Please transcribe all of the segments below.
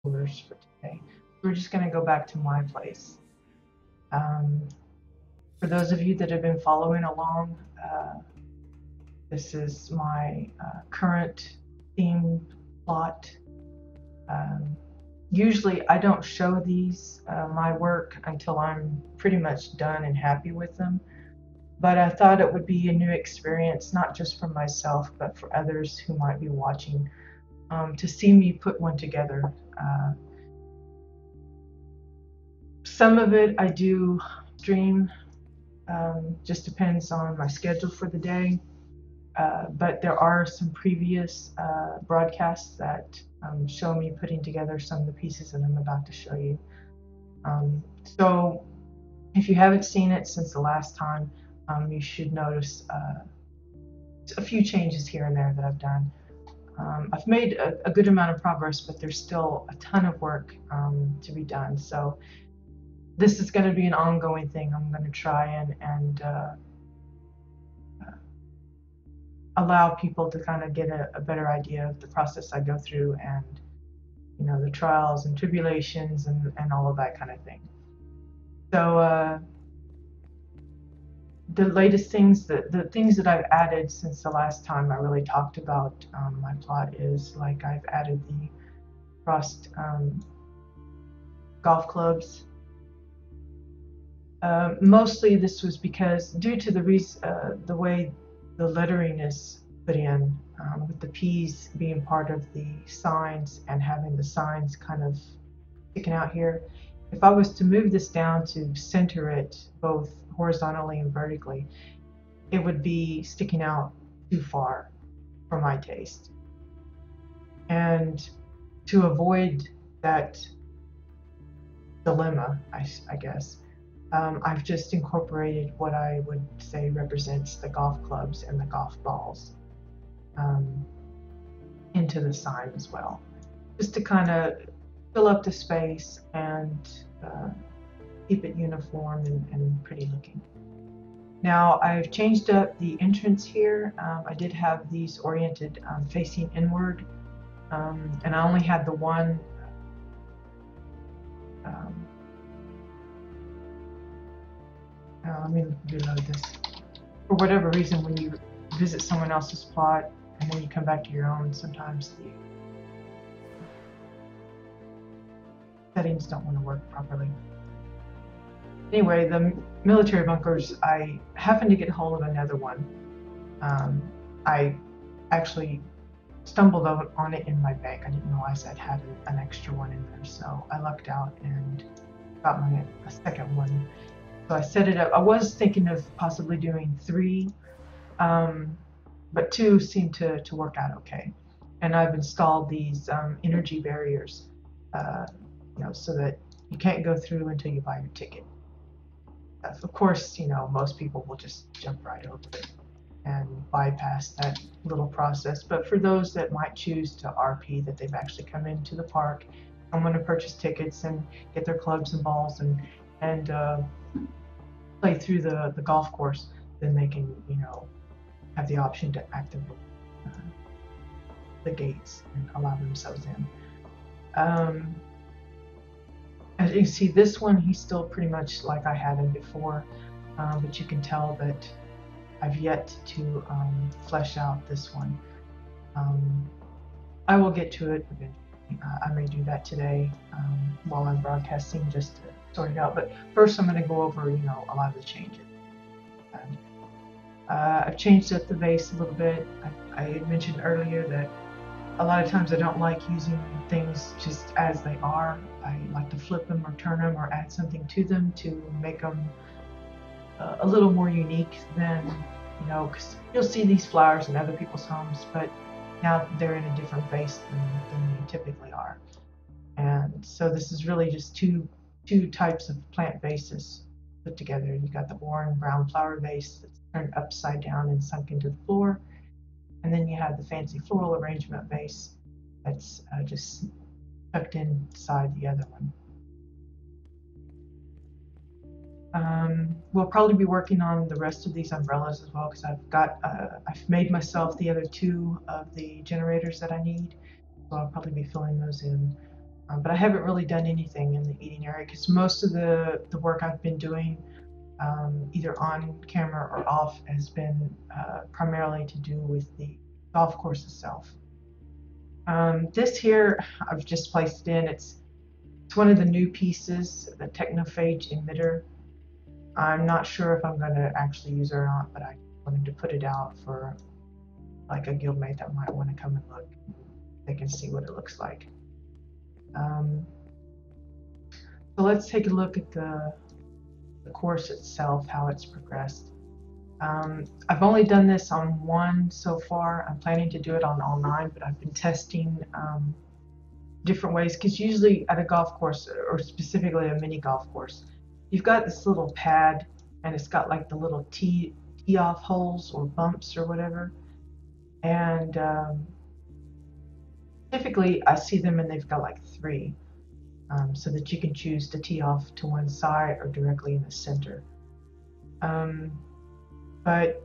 tours for today. We're just going to go back to my place. Um, for those of you that have been following along, this is my current theme plot. Um, Usually I don't show these, my work, until I'm pretty much done and happy with them. But I thought it would be a new experience, not just for myself, but for others who might be watching, to see me put one together. Some of it I do stream, just depends on my schedule for the day. But there are some previous broadcasts that show me putting together some of the pieces that I'm about to show you. So if you haven't seen it since the last time, you should notice a few changes here and there that I've done. I've made a good amount of progress, but there's still a ton of work to be done. So this is going to be an ongoing thing. I'm going to try and allow people to kind of get a better idea of the process I go through, and the trials and tribulations and all of that kind of thing. So the latest things, the things that I've added since the last time I really talked about my plot is, like, I've added the crossed golf clubs. Mostly this was because, due to the way the lettering is put in, with the P's being part of the signs and having the signs kind of sticking out here. If I was to move this down to center it both horizontally and vertically, it would be sticking out too far for my taste. And to avoid that dilemma, I guess, I've just incorporated what I would say represents the golf clubs and the golf balls into the sign as well, just to kind of fill up the space and keep it uniform and pretty looking. Now I've changed up the entrance here. I did have these oriented facing inward, and I only had the one let me reload this. For whatever reason, when you visit someone else's plot and then you come back to your own, sometimes the settings don't want to work properly. Anyway, the military bunkers, I happened to get hold of another one. I actually stumbled on it in my bag. I didn't realize I'd had an extra one in there, so I lucked out and got a second one. So I set it up. I was thinking of possibly doing 3, but 2 seemed to work out okay. And I've installed these energy barriers, so that you can't go through until you buy your ticket. Of course, most people will just jump right over it and bypass that little process. But for those that might choose to RP, that they've actually come into the park and want to purchase tickets and get their clubs and balls and play through the golf course, then they can, have the option to activate the gates and allow themselves in. As you can see, this one, he's still pretty much like I had him before, but you can tell that I've yet to flesh out this one. I will get to it eventually. I may do that today while I'm broadcasting, just to sort it out. But first, I'm going to go over, a lot of the changes. I've changed up the vase a little bit. I mentioned earlier that a lot of times I don't like using things just as they are. I like to flip them or turn them or add something to them to make them a little more unique than, because you'll see these flowers in other people's homes, but now they're in a different vase than they typically are. And so this is really just two types of plant vases put together. You got the orange brown flower vase that's turned upside down and sunk into the floor. And then you have the fancy floral arrangement vase that's just tucked inside the other one. We'll probably be working on the rest of these umbrellas as well, because I've made myself the other 2 of the generators that I need. So I'll probably be filling those in But I haven't really done anything in the eating area because most of the work I've been doing, either on camera or off, has been primarily to do with the golf course itself. This here, I've just placed it in. It's one of the new pieces, the Technophage emitter. I'm not sure if I'm going to actually use it or not, but I wanted to put it out for like a guildmate that might want to come and look. They can see what it looks like. So let's take a look at the course itself, how it's progressed. I've only done this on one so far. I'm planning to do it on all 9, but I've been testing different ways, because usually at a golf course, or specifically a mini golf course, you've got this little pad and it's got like the little tee off holes or bumps or whatever, and typically I see them and they've got like 3, so that you can choose to tee off to one side or directly in the center. But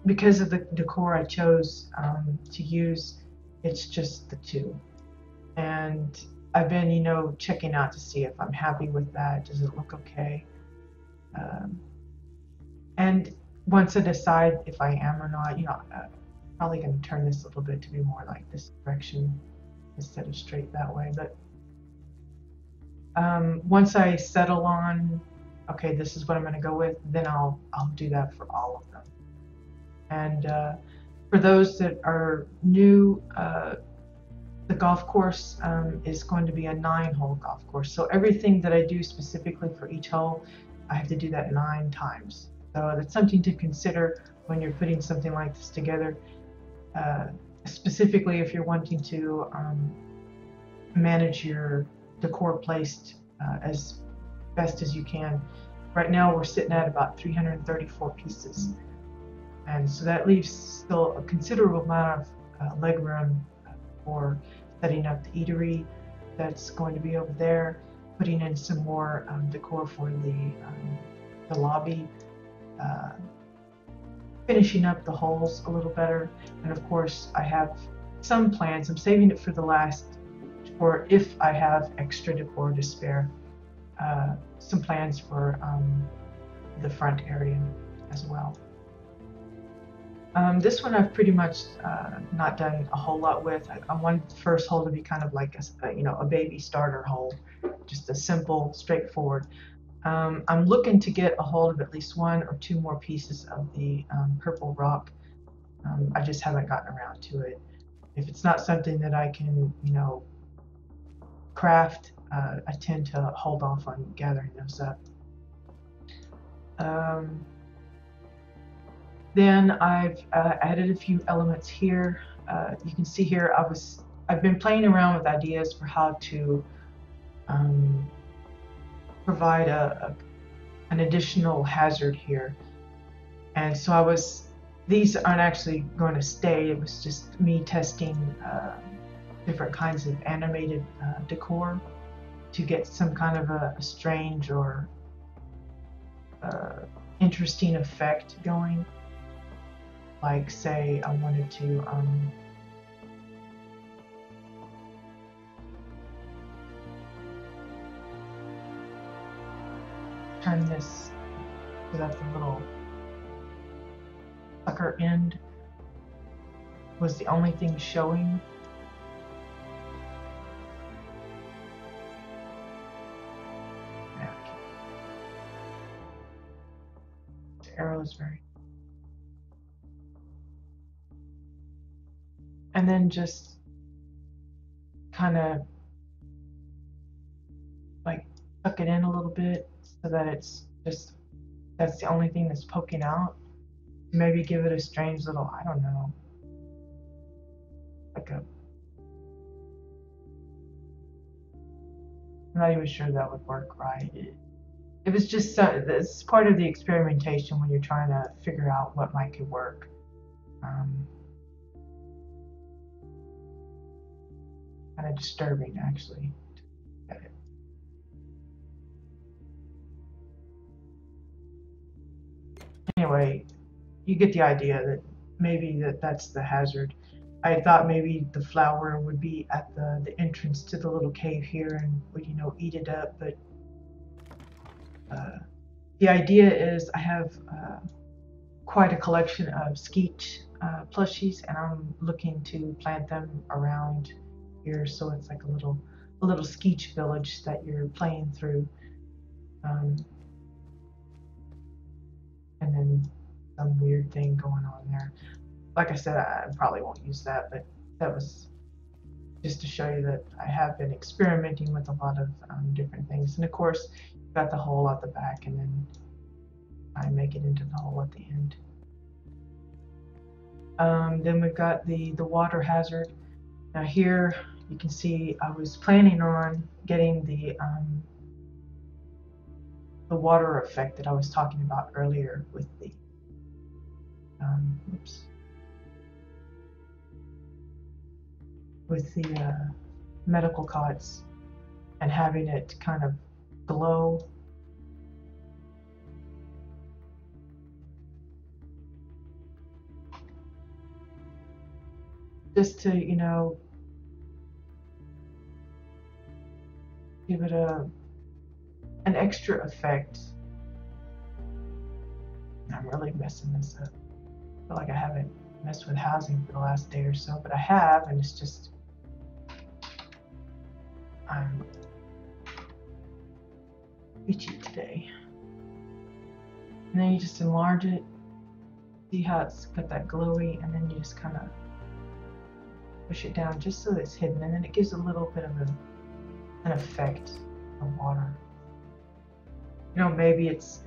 because of the decor I chose to use, it's just the 2. And I've been, checking out to see if I'm happy with that. Does it look okay? And once I decide if I am or not, I'm probably going to turn this a little bit to be more like this direction instead of straight that way. But once I settle on, okay, this is what I'm going to go with, then I'll do that for all of them. And for those that are new, the golf course is going to be a 9-hole golf course. So everything that I do specifically for each hole, I have to do that 9 times. So that's something to consider when you're putting something like this together, specifically if you're wanting to manage your decor placed as best as you can. Right now we're sitting at about 334 pieces. And so that leaves still a considerable amount of leg room for setting up the eatery that's going to be over there, putting in some more decor for the lobby, finishing up the holes a little better. And of course I have some plans. I'm saving it for the last, or if I have extra decor to spare, some plans for the front area as well. This one I've pretty much not done a whole lot with. I want the first hole to be kind of like a baby starter hole, just a simple, straightforward. I'm looking to get a hold of at least 1 or 2 more pieces of the purple rock. I just haven't gotten around to it. If it's not something that I can, craft, I tend to hold off on gathering those up. Then I've added a few elements here. You can see here I've been playing around with ideas for how to provide an additional hazard here. And so these aren't actually going to stay. It was just me testing different kinds of animated decor to get some kind of a strange or interesting effect going. Like, say I wanted to turn this so that the little sucker end was the only thing showing. The arrow is very... And then just kind of like tuck it in a little bit so that that's the only thing that's poking out. Maybe give it a strange little, I don't know, like I'm not even sure that would work right. It was just, it's part of the experimentation when you're trying to figure out what might could work. Kind of disturbing, actually. Anyway, you get the idea that maybe that's the hazard. I thought maybe the flower would be at the entrance to the little cave here and would, eat it up. But the idea is I have quite a collection of skeet plushies, and I'm looking to plant them around here, so it's like a little skeet village that you're playing through. And then some weird thing going on there. Like I said, I probably won't use that, but that was just to show you that I have been experimenting with a lot of different things. And of course, you've got the hole at the back, and then I make it into the hole at the end. Then we've got the water hazard. Now here you can see I was planning on getting the water effect that I was talking about earlier with the medical cots, and having it kind of glow. Just to, give it an extra effect. I'm really messing this up. I feel like I haven't messed with housing for the last day or so, but I have, and it's just I'm itchy today. And then you just enlarge it. See how it's got that glowy, and then you just kind of push it down just so it's hidden, and then it gives a little bit of an effect of water. Maybe it's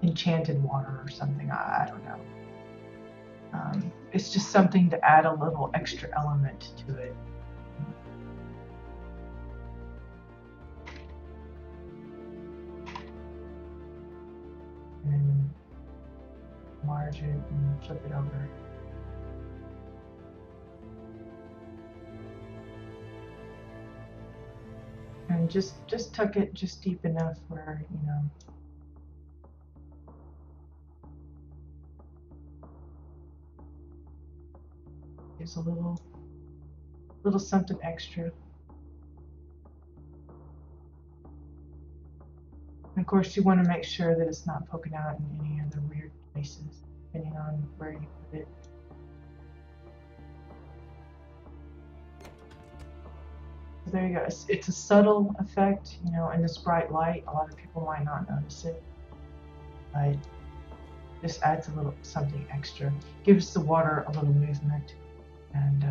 enchanted water or something. I don't know. It's just something to add a little extra element to it. And then enlarge it and flip it over. And just tuck it just deep enough where, gives a little something extra. And of course, you want to make sure that it's not poking out in any other weird places, depending on where you put it. So there you go. It's a subtle effect, in this bright light. A lot of people might not notice it, but this adds a little something extra. Gives the water a little movement, and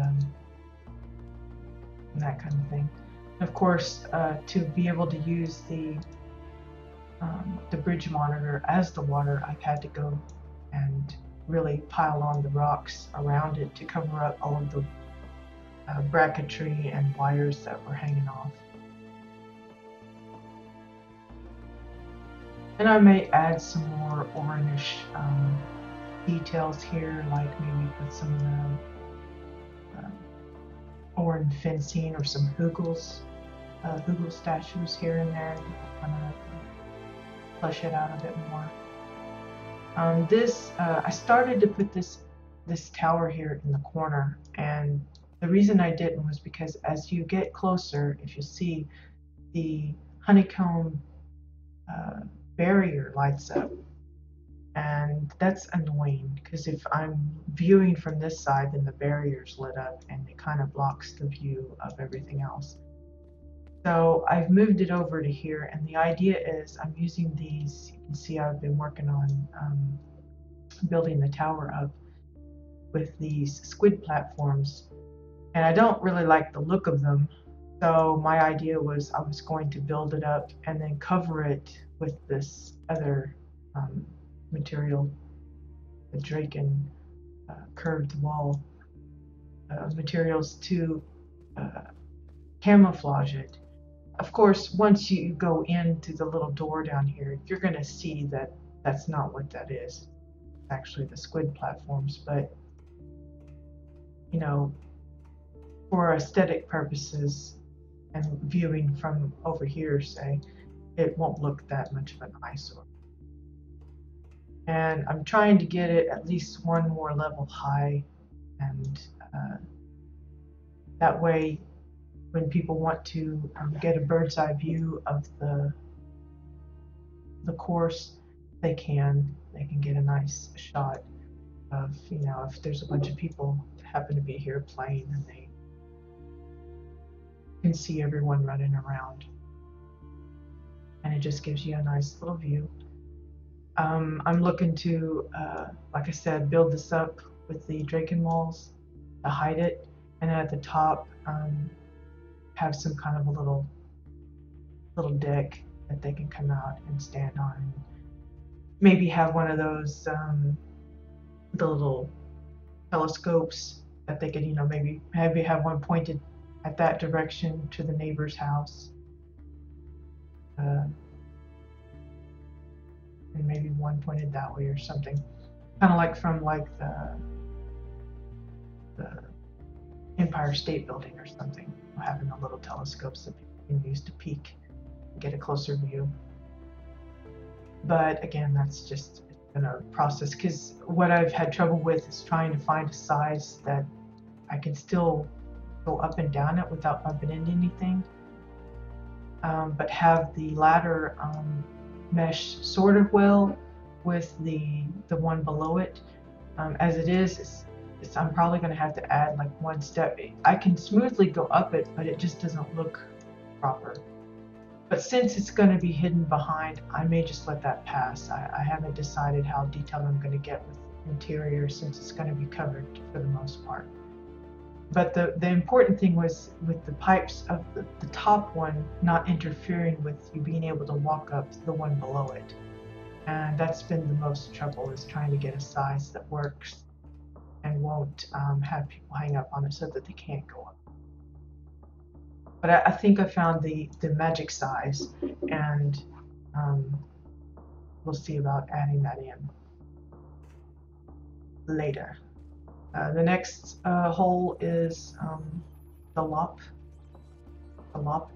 that kind of thing. And of course, to be able to use the bridge monitor as the water, I've had to go and really pile on the rocks around it to cover up all of the bracketry and wires that were hanging off. And I may add some more orange details here, like maybe put some of the orange fencing or some hugel statues here and there, kind of flesh it out a bit more. I started to put this tower here in the corner, and the reason I didn't was because as you get closer, if you see, the honeycomb barrier lights up, and that's annoying because if I'm viewing from this side, then the barrier's lit up and it kind of blocks the view of everything else. So I've moved it over to here, and the idea is I'm using these. You can see I've been working on building the tower up with these squid platforms, and I don't really like the look of them. So my idea was I was going to build it up and then cover it with this other material, the Draken curved wall materials, to camouflage it. Of course, once you go into the little door down here, you're going to see that that's not what that is. It's actually the squid platforms, but for aesthetic purposes and viewing from over here, say, it won't look that much of an eyesore. And I'm trying to get it at least one more level high, and that way when people want to get a bird's eye view of the course, they can get a nice shot of, you know, if there's a bunch of people that happen to be here playing, and they can see everyone running around, and it just gives you a nice little view. I'm looking to, like I said, build this up with the Draken walls to hide it, and then at the top have some kind of a little deck that they can come out and stand on, and maybe have one of those the little telescopes that they could, you know, maybe have one pointed at that direction to the neighbor's house, and maybe one pointed that way or something, kind of like from like the Empire State Building or something, having the little telescopes that people can use to peek and get a closer view. But again, that's just a process, because what I've had trouble with is trying to find a size that I can still go up and down it without bumping into anything, but have the ladder mesh sort of well with the one below it. As it is, I'm probably going to have to add like one step. I can smoothly go up it, but it just doesn't look proper. But since it's going to be hidden behind, I may just let that pass. I haven't decided how detailed I'm going to get with the interior, since it's going to be covered for the most part. But the important thing was with the pipes of the top one not interfering with you being able to walk up the one below it. And that's been the most trouble, is trying to get a size that works and won't have people hang up on it so that they can't go up. But I think I found the magic size, and we'll see about adding that in later. The next hole is the lop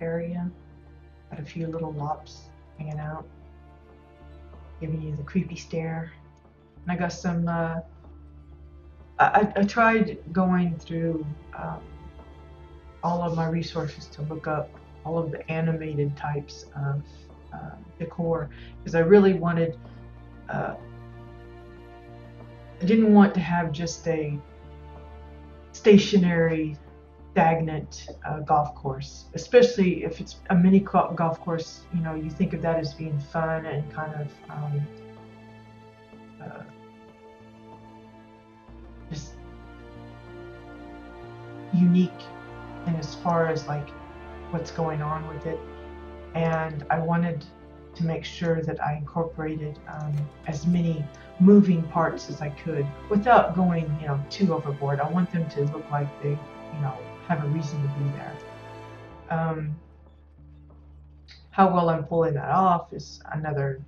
area. Got a few little lops hanging out, giving you the creepy stare. And I got some, I tried going through all of my resources to look up all of the animated types of decor, because I really wanted, I didn't want to have just a stationary, stagnant golf course, especially if it's a mini golf course. You know, you think of that as being fun and kind of just unique, and as far as like what's going on with it. And I wanted to make sure that I incorporated as many moving parts as I could without going, you know, too overboard. I want them to look like they, you know, have a reason to be there. How well I'm pulling that off is another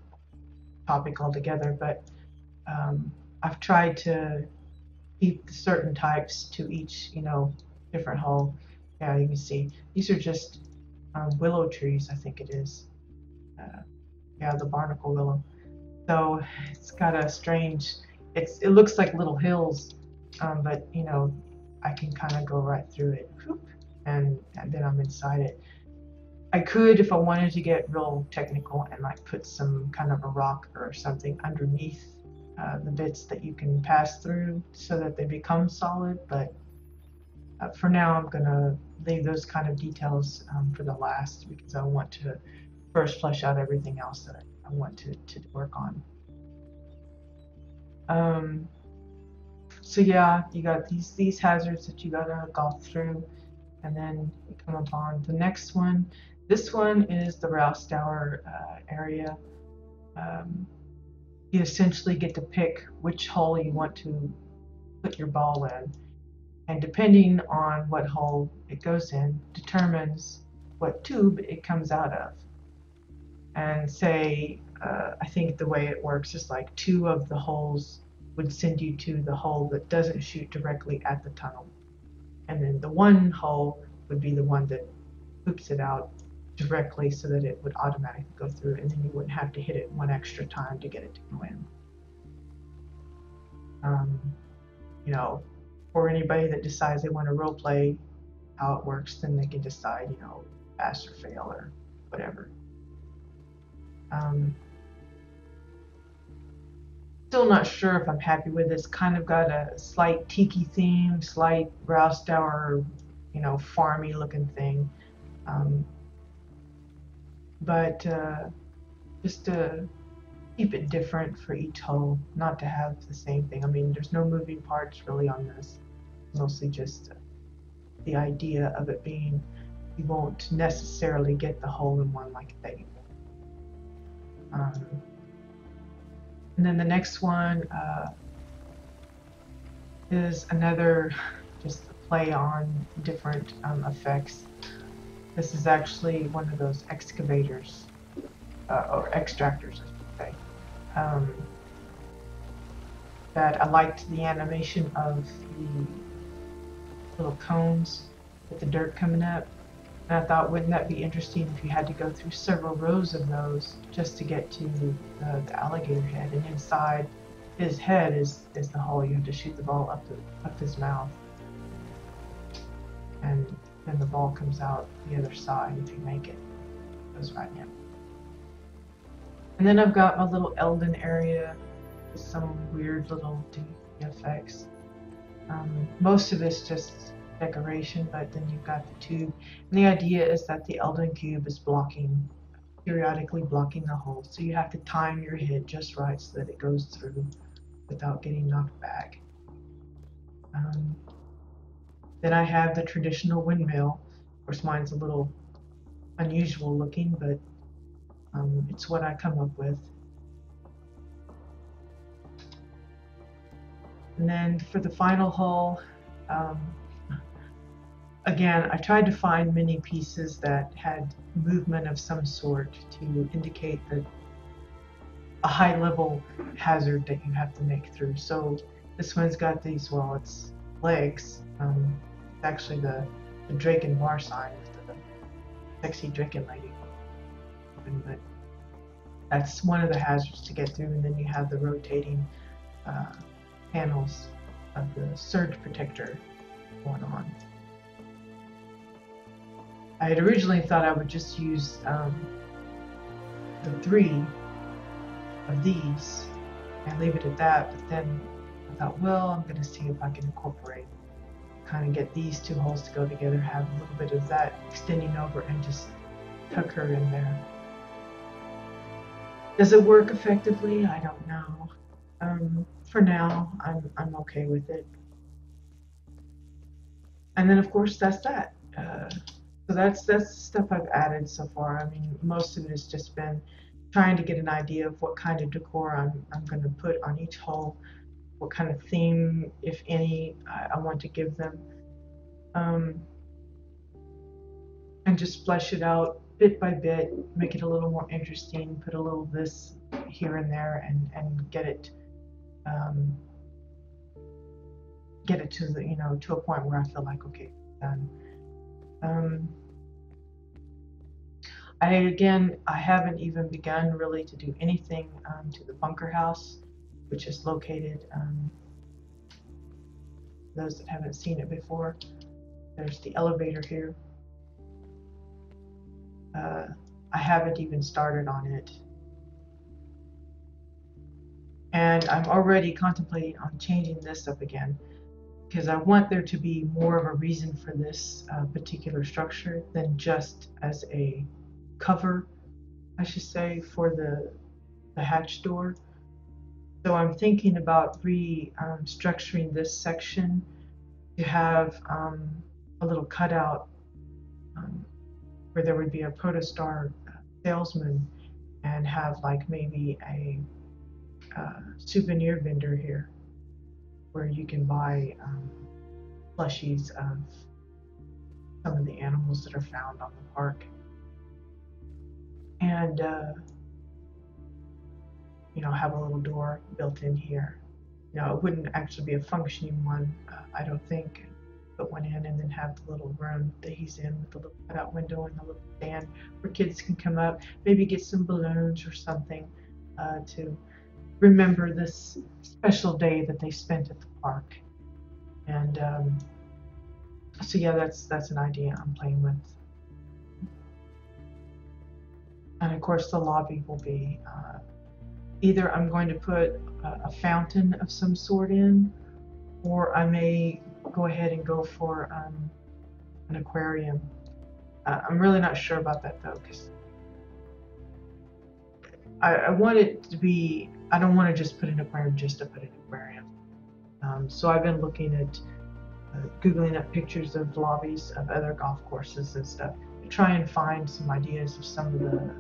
topic altogether, but I've tried to keep certain types to each, you know, different hole. Yeah, you can see these are just willow trees, I think it is. Yeah, the barnacle willow. So it's got a strange, it looks like little hills, but you know, I can kind of go right through it, and then I'm inside it. I could, if I wanted to get real technical, and like put some kind of a rock or something underneath the bits that you can pass through so that they become solid, but for now I'm gonna leave those kind of details for the last, because I want to first flesh out everything else that I want to work on. So yeah, you got these hazards that you gotta golf through, and then you come upon the next one. This one is the WildStar area. You essentially get to pick which hole you want to put your ball in, and depending on what hole it goes in determines what tube it comes out of. And say, I think the way it works is like 2 of the holes would send you to the hole that doesn't shoot directly at the tunnel, and then the one hole would be the one that poops it out directly so that it would automatically go through, and then you wouldn't have to hit it one extra time to get it to go in. Um, you know, for anybody that decides they want to role play how it works, then they can decide, pass or fail or whatever. Still not sure if I'm happy with this. Kind of got a slight tiki theme, slight WildStar, farmy looking thing. Um, but just to keep it different for each hole, not to have the same thing. I mean, there's no moving parts really on this. Mostly just the idea of it being, you won't necessarily get the hole in one like that. And then the next one is another just play on different effects. This is actually one of those excavators or extractors, I should say. That I liked the animation of the little cones with the dirt coming up. And I thought, wouldn't that be interesting if you had to go through several rows of those just to get to the alligator head, and inside his head is the hole. You have to shoot the ball up his mouth, and then the ball comes out the other side if you make it. It goes right in. And then I've got my little Eldon area with some weird little effects. Most of it's just decoration, but then you've got the tube. And the idea is that the Eldon cube is periodically blocking the hole. So you have to time your hit just right so that it goes through without getting knocked back. Then I have the traditional windmill. Of course, mine's a little unusual looking, but it's what I come up with. And then for the final hole, again, I tried to find many pieces that had movement of some sort to indicate that a high level hazard that you have to make through. So this one's got these, well, it's legs. It's actually the Draken bar sign with the sexy Draken lady. But that's one of the hazards to get through. And then you have the rotating panels of the surge protector going on. I had originally thought I would just use the 3 of these and leave it at that, but then I thought, well, I'm going to see if I can incorporate, kind of get these 2 holes to go together, have a little bit of that extending over, and just tuck her in there. Does it work effectively? I don't know. For now, I'm okay with it. And then of course that's that. So that's the stuff I've added so far. I mean, most of it has just been trying to get an idea of what kind of decor I'm going to put on each hole, what kind of theme, if any, I want to give them, and just flesh it out bit by bit, make it a little more interesting, put a little this here and there, and get it to the to a point where I feel like, okay, done. I haven't even begun really to do anything to the bunker house, which is located, those that haven't seen it before, there's the elevator here. I haven't even started on it. And I'm already contemplating on changing this up again, because I want there to be more of a reason for this particular structure than just as a cover, I should say, for the hatch door. So I'm thinking about restructuring this section to have a little cutout where there would be a Protostar salesman, and have like maybe a souvenir vendor here where you can buy plushies of some of the animals that are found on the park. And have a little door built in here. It wouldn't actually be a functioning one, I don't think. Put one in and then have the little room that he's in with the little cutout window and the little stand where kids can come up, maybe get some balloons or something to remember this special day that they spent at the park. And so yeah, that's an idea I'm playing with. And of course, the lobby will be either I'm going to put a fountain of some sort in, or I may go ahead and go for an aquarium. I'm really not sure about that though, because I want it to be, I don't want to just put an aquarium just to put an aquarium. So I've been looking at Googling up pictures of lobbies of other golf courses and stuff to try and find some ideas of some of the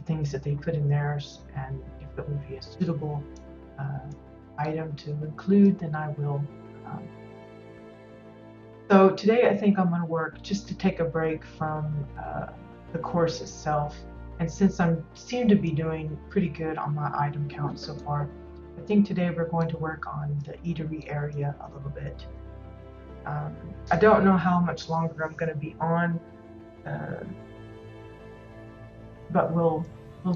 things that they put in theirs, and if it would be a suitable item to include, then I will. So today I think I'm going to work just to take a break from the course itself, and since I seem to be doing pretty good on my item count so far, I think today we're going to work on the eatery area a little bit. I don't know how much longer I'm going to be on, but we'll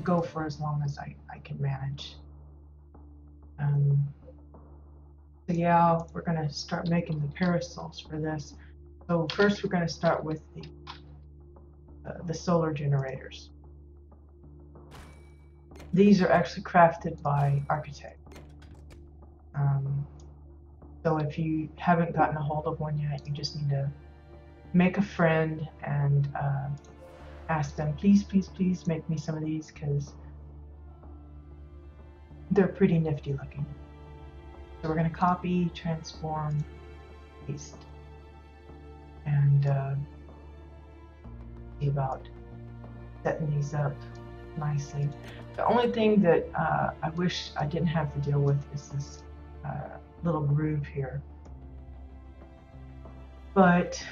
go for as long as I can manage. So yeah, we're going to start making the parasols for this. So first we're going to start with the solar generators. These are actually crafted by architects. So if you haven't gotten a hold of one yet, you just need to make a friend and ask them, please, please, please make me some of these, because they're pretty nifty looking. So we're going to copy, transform, paste, and see about setting these up nicely. The only thing that I wish I didn't have to deal with is this little groove here. But,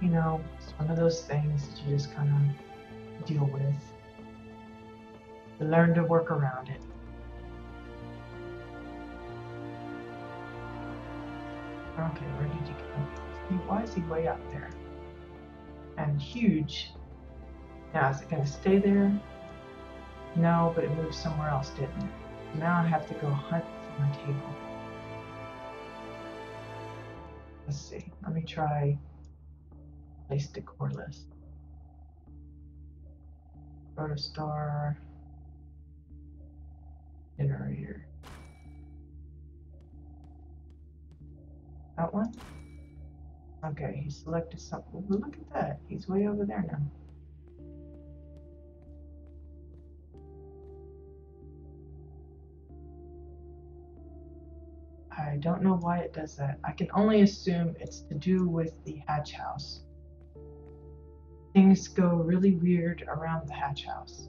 you know, it's one of those things that you just kind of deal with. You learn to work around it. Okay, where did you go? Why is he way up there? And huge. Now, is it going to stay there? No, but it moved somewhere else, didn't it? Now I have to go hunt for my table. Let's see. Let me try place decor list. WildStar generator. That one? Okay, he selected something. Well, look at that. He's way over there now. I don't know why it does that. I can only assume it's to do with the hatch house. Things go really weird around the hatch house.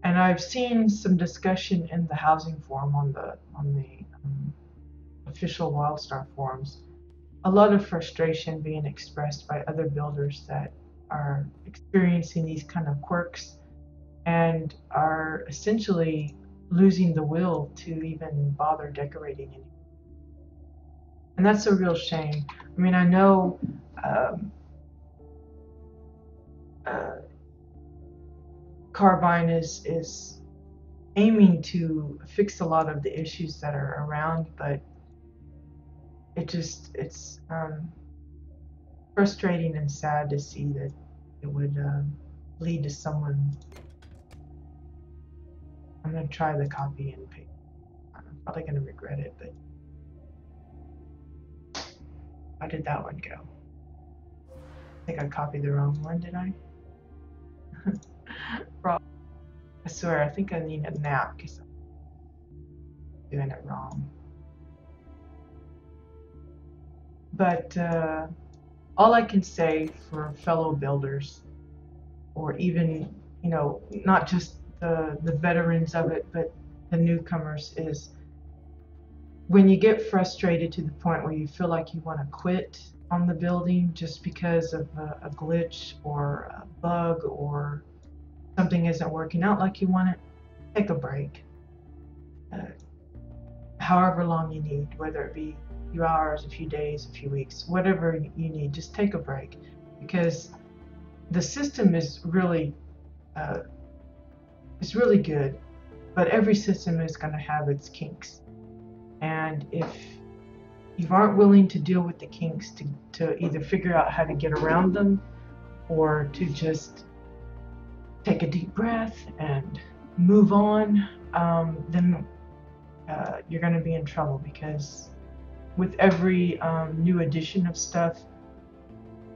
And I've seen some discussion in the housing forum on the official WildStar forums. A lot of frustration being expressed by other builders that are experiencing these kind of quirks and are essentially losing the will to even bother decorating anymore. And that's a real shame. I mean, I know Carbine is aiming to fix a lot of the issues that are around, but it's frustrating and sad to see that it would lead to someone. I'm going to try the copy and paste. I'm probably going to regret it, but how did that one go? I think I copied the wrong one, did I? I swear, I think I need a nap because I'm doing it wrong. But all I can say for fellow builders, or even, you know, not just the veterans of it, but the newcomers, is when you get frustrated to the point where you feel like you want to quit on the building just because of a glitch or a bug or something isn't working out like you want it, take a break. However long you need, whether it be a few hours, a few days, a few weeks, whatever you need, just take a break, because the system is really it's really good. but every system is going to have its kinks. And if you aren't willing to deal with the kinks, to either figure out how to get around them or to just take a deep breath and move on, then you're going to be in trouble, because with every new edition of stuff,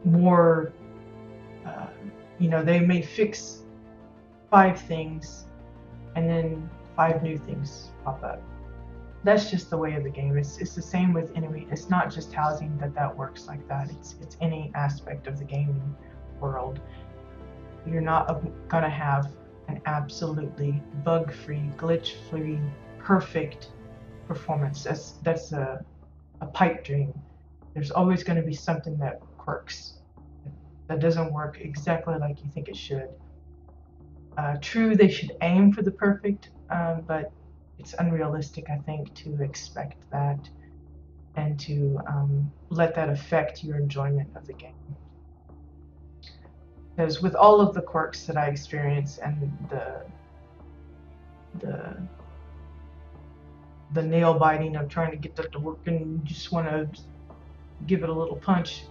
more, they may fix 5 things and then 5 new things pop up. That's just the way of the game. It's the same with enemy. It's not just housing that works like that. It's any aspect of the gaming world. You're not gonna have an absolutely bug-free, glitch-free, perfect performance. That's a pipe dream. There's always going to be something that quirks, that doesn't work exactly like you think it should. True, they should aim for the perfect, but it's unrealistic, I think, to expect that and to let that affect your enjoyment of the game. Because with all of the quirks that I experience and the nail biting of trying to get that to work, and you just want to give it a little punch,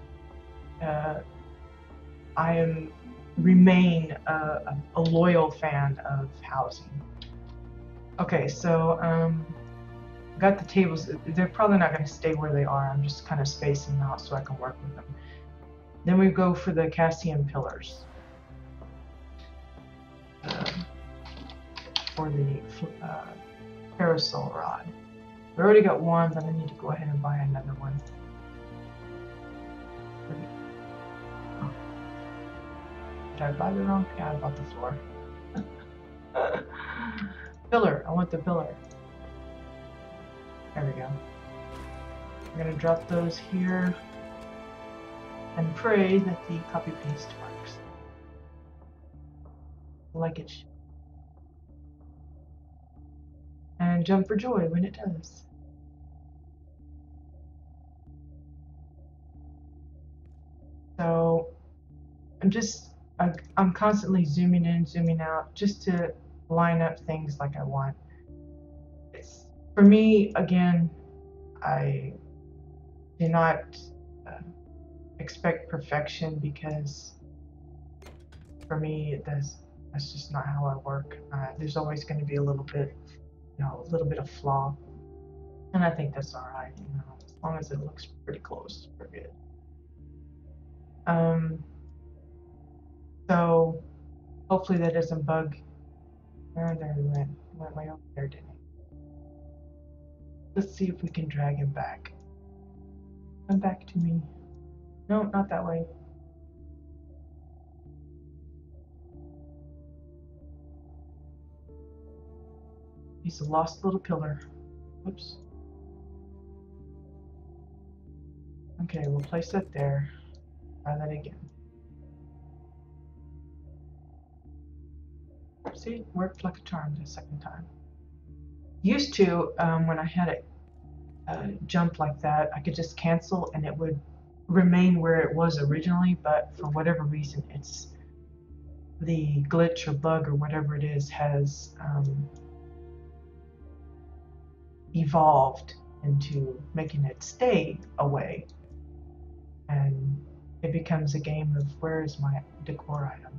I remain a loyal fan of housing. Okay, so got the tables. They're probably not going to stay where they are. I'm just kind of spacing them out so I can work with them. Then we go for the Cassian pillars. For the parasol rod. We already got one, but I need to go ahead and buy another one. Oh. Did I buy the wrong? Yeah, I bought the floor. Pillar. I want the pillar. There we go. I'm going to drop those here and pray that the copy paste works. Like it should. And jump for joy when it does. So I'm constantly zooming in, zooming out, just to line up things like I want. For me, again, I do not expect perfection, because for me, that's just not how I work. There's always going to be a little bit of flaw, and I think that's all right. As long as it looks pretty close, we're good. So hopefully that doesn't bug. There he went. He went way over there, didn't he? Let's see if we can drag him back. Come back to me. No, not that way. He's a lost little pillar. Whoops. Okay, we'll place that there. Try that again. See, it worked like a charm the second time. Used to, when I had it jump like that, I could just cancel and it would remain where it was originally, but for whatever reason, it's the glitch or bug or whatever it is has evolved into making it stay away, and it becomes a game of where is my decor item.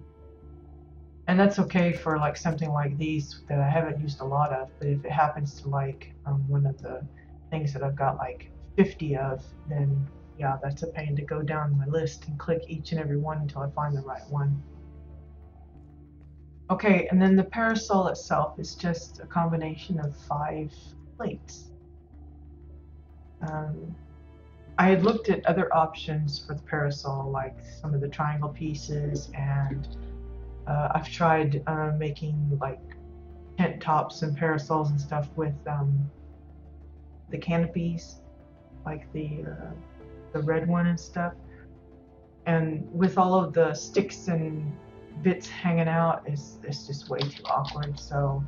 And that's okay for like something like these that I haven't used a lot of, but if it happens to like one of the things that I've got like 50 of, then yeah, that's a pain to go down my list and click each and every one until I find the right one. Okay, and then the parasol itself is just a combination of 5 plates. I had looked at other options for the parasol, like some of the triangle pieces, and I've tried making like tent tops and parasols and stuff with the canopies, like the red one and stuff. And with all of the sticks and bits hanging out, it's just way too awkward. So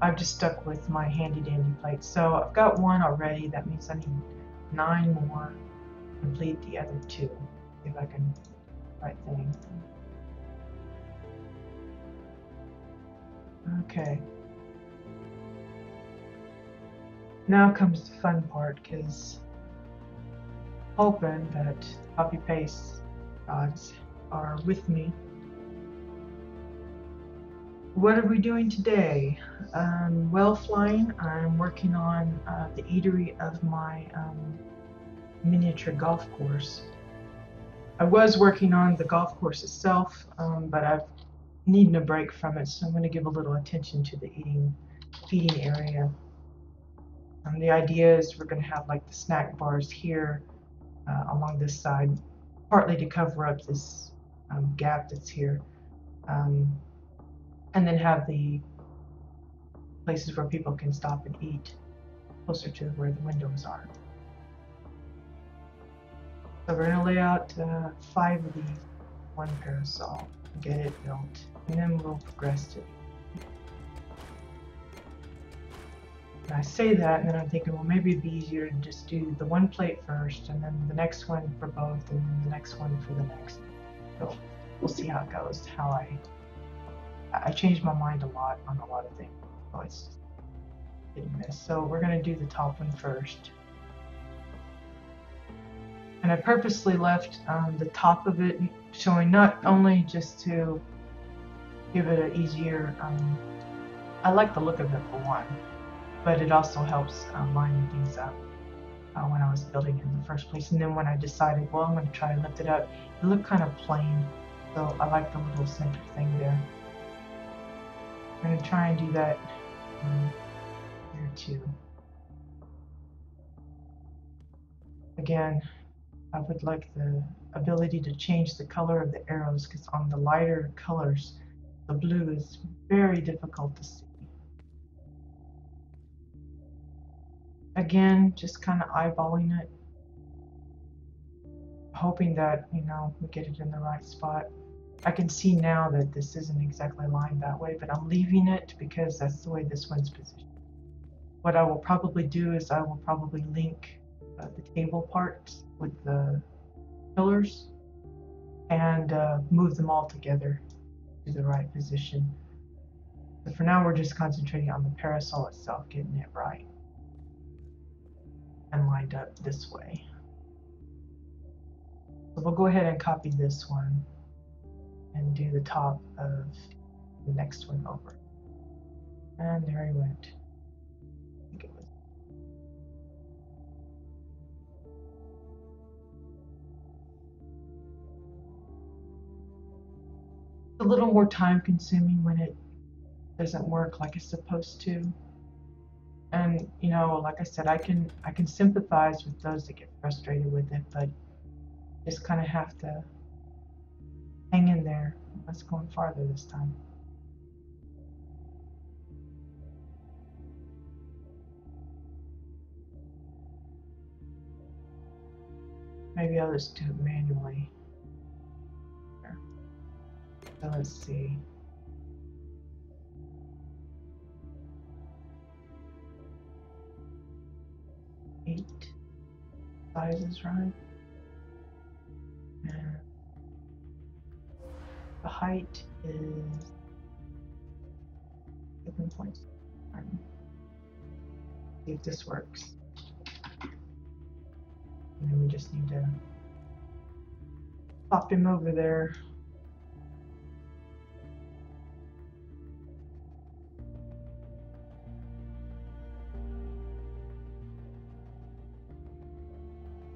I've just stuck with my handy dandy plates. So I've got 1 already. That means I need 9 more to complete the other 2. See if I can do the right thing. Okay. now comes the fun part, because hoping that copy paste gods are with me. What are we doing today? Well, flying. I'm working on the eatery of my miniature golf course. I was working on the golf course itself, but I've needing a break from it, so I'm going to give a little attention to the eating area. The idea is we're going to have like the snack bars here along this side, partly to cover up this gap that's here, and then have the places where people can stop and eat closer to where the windows are. So we're going to lay out 5 of these, one parasol, get it built, and then we'll progress to. And I say that, and then I'm thinking, well, maybe it'd be easier to just do the one plate first, and then the next one for both, and then the next one for the next. So we'll see how it goes. How I changed my mind a lot on a lot of things. So it's hit and miss. So we're going to do the top one first. And I purposely left the top of it showing, not only just to give it an easier, I like the look of it for one, but it also helps lining things up when I was building it in the first place. And then when I decided, well, I'm going to try to lift it up, it looked kind of plain, so I like the little center thing there. I'm going to try and do that here too. Again, I would like the ability to change the color of the arrows, because on the lighter colors, the blue is very difficult to see. Again, just kind of eyeballing it, hoping that, you know, we get it in the right spot. I can see now that this isn't exactly lined that way, but I'm leaving it because that's the way this one's positioned. What I will probably do is I will probably link the table parts with the pillars and move them all together to the right position. But for now, we're just concentrating on the parasol itself, getting it right and lined up this way. So we'll go ahead and copy this one and do the top of the next one over. And there he went. I think it was. It's a little more time consuming when it doesn't work like it's supposed to. And you know, like I said, I can sympathize with those that get frustrated with it, but just kind of have to hang in there. Let's go farther this time. Maybe I'll just do it manually. So let's see. Eight sizes, right? And the height is 7 points. See if this works. And then we just need to pop him over there.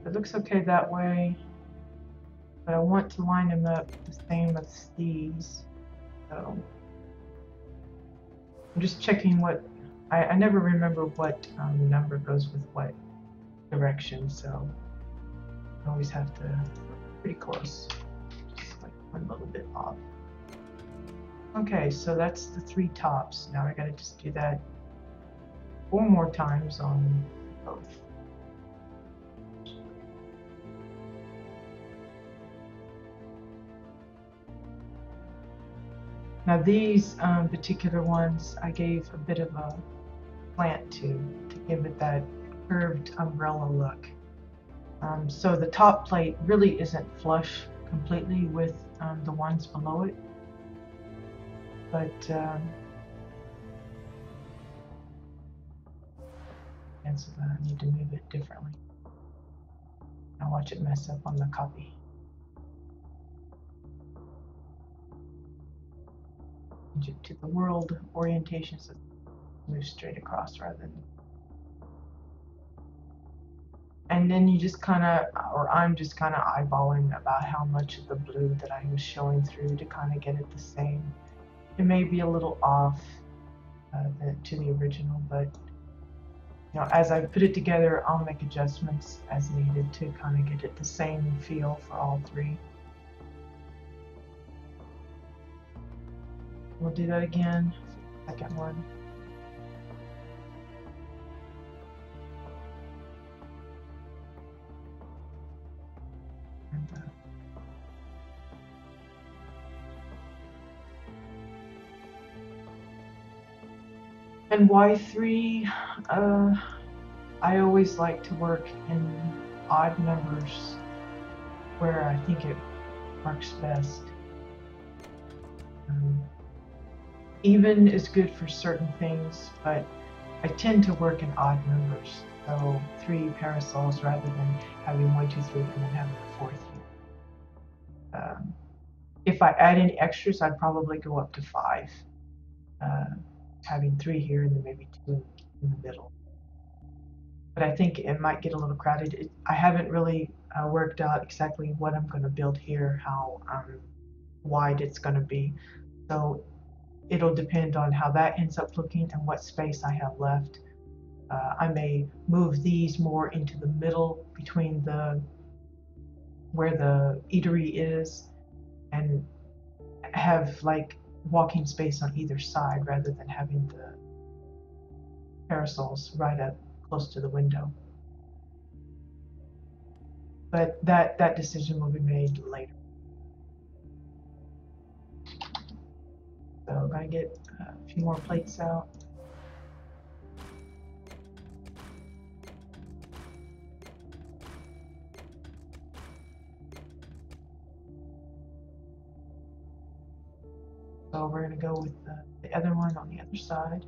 It looks okay that way, but I want to line them up the same as these. So I'm just checking what, I never remember what number goes with what direction, so I always have to pretty close, just like one little bit off. Okay, so that's the 3 tops. Now I gotta just do that 4 more times on both. Now these particular ones, I gave a bit of a slant to give it that curved umbrella look. So the top plate really isn't flush completely with the ones below it, but cancel that. I need to move it differently. I'll watch it mess up on the copy. Change it to the world orientation so move straight across rather than. And then you just kind of, or I'm just kind of eyeballing about how much of the blue that I was showing through to kind of get it the same. It may be a little off to the original, but you know, as I put it together, I'll make adjustments as needed to kind of get it the same feel for all three. We'll do that again, second one. And Y3, I always like to work in odd numbers where I think it works best. Even is good for certain things, but I tend to work in odd numbers. So 3 parasols rather than having 1, 2, 3 and then having a 4th here. If I add any extras, I'd probably go up to 5. Having 3 here and then maybe 2 in the middle. But I think it might get a little crowded. I haven't really worked out exactly what I'm going to build here, how wide it's going to be. So it'll depend on how that ends up looking and what space I have left. I may move these more into the middle between where the eatery is and have like walking space on either side rather than having the parasols right up close to the window. But that decision will be made later. So I'm going to get a few more plates out. So we're going to go with the other one on the other side.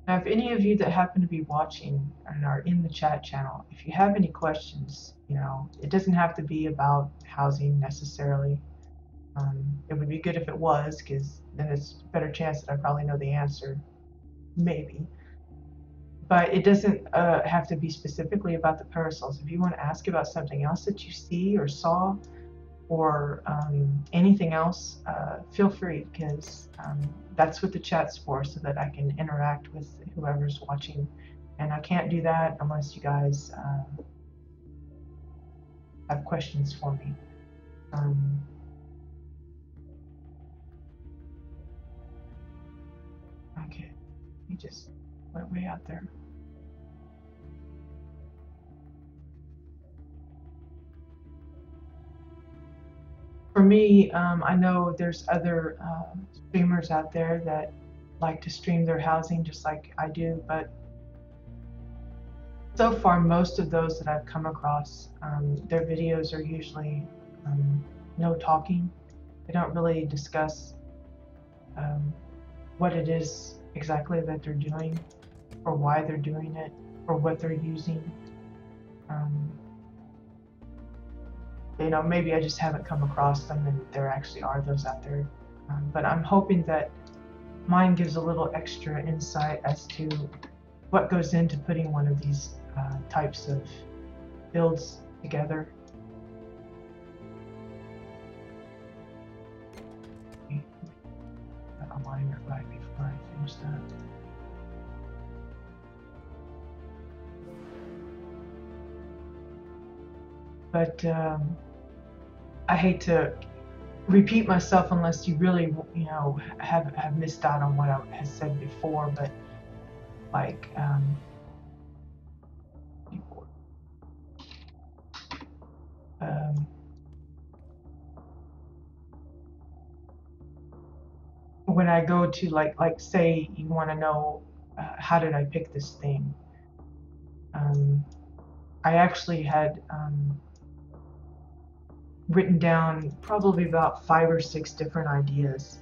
Now, if any of you that happen to be watching and are in the chat channel, if you have any questions, you know, it doesn't have to be about housing necessarily. It would be good if it was, because then it's a better chance that I probably know the answer, maybe. But it doesn't have to be specifically about the parasols. If you want to ask about something else that you see or saw, or anything else, feel free, because that's what the chat's for, so that I can interact with whoever's watching. And I can't do that unless you guys have questions for me. Okay, you just went way out there. For me, I know there's other streamers out there that like to stream their housing just like I do, but so far most of those that I've come across, their videos are usually no talking. They don't really discuss what it is exactly that they're doing, or why they're doing it, or what they're using. You know, maybe I just haven't come across them, and there actually are those out there. But I'm hoping that mine gives a little extra insight as to what goes into putting one of these types of builds together. Align it right before I finish that. But I hate to repeat myself unless you really, you know, have missed out on what I have said before. But like when I go to like say you want to know how did I pick this thing, I actually had written down probably about 5 or 6 different ideas,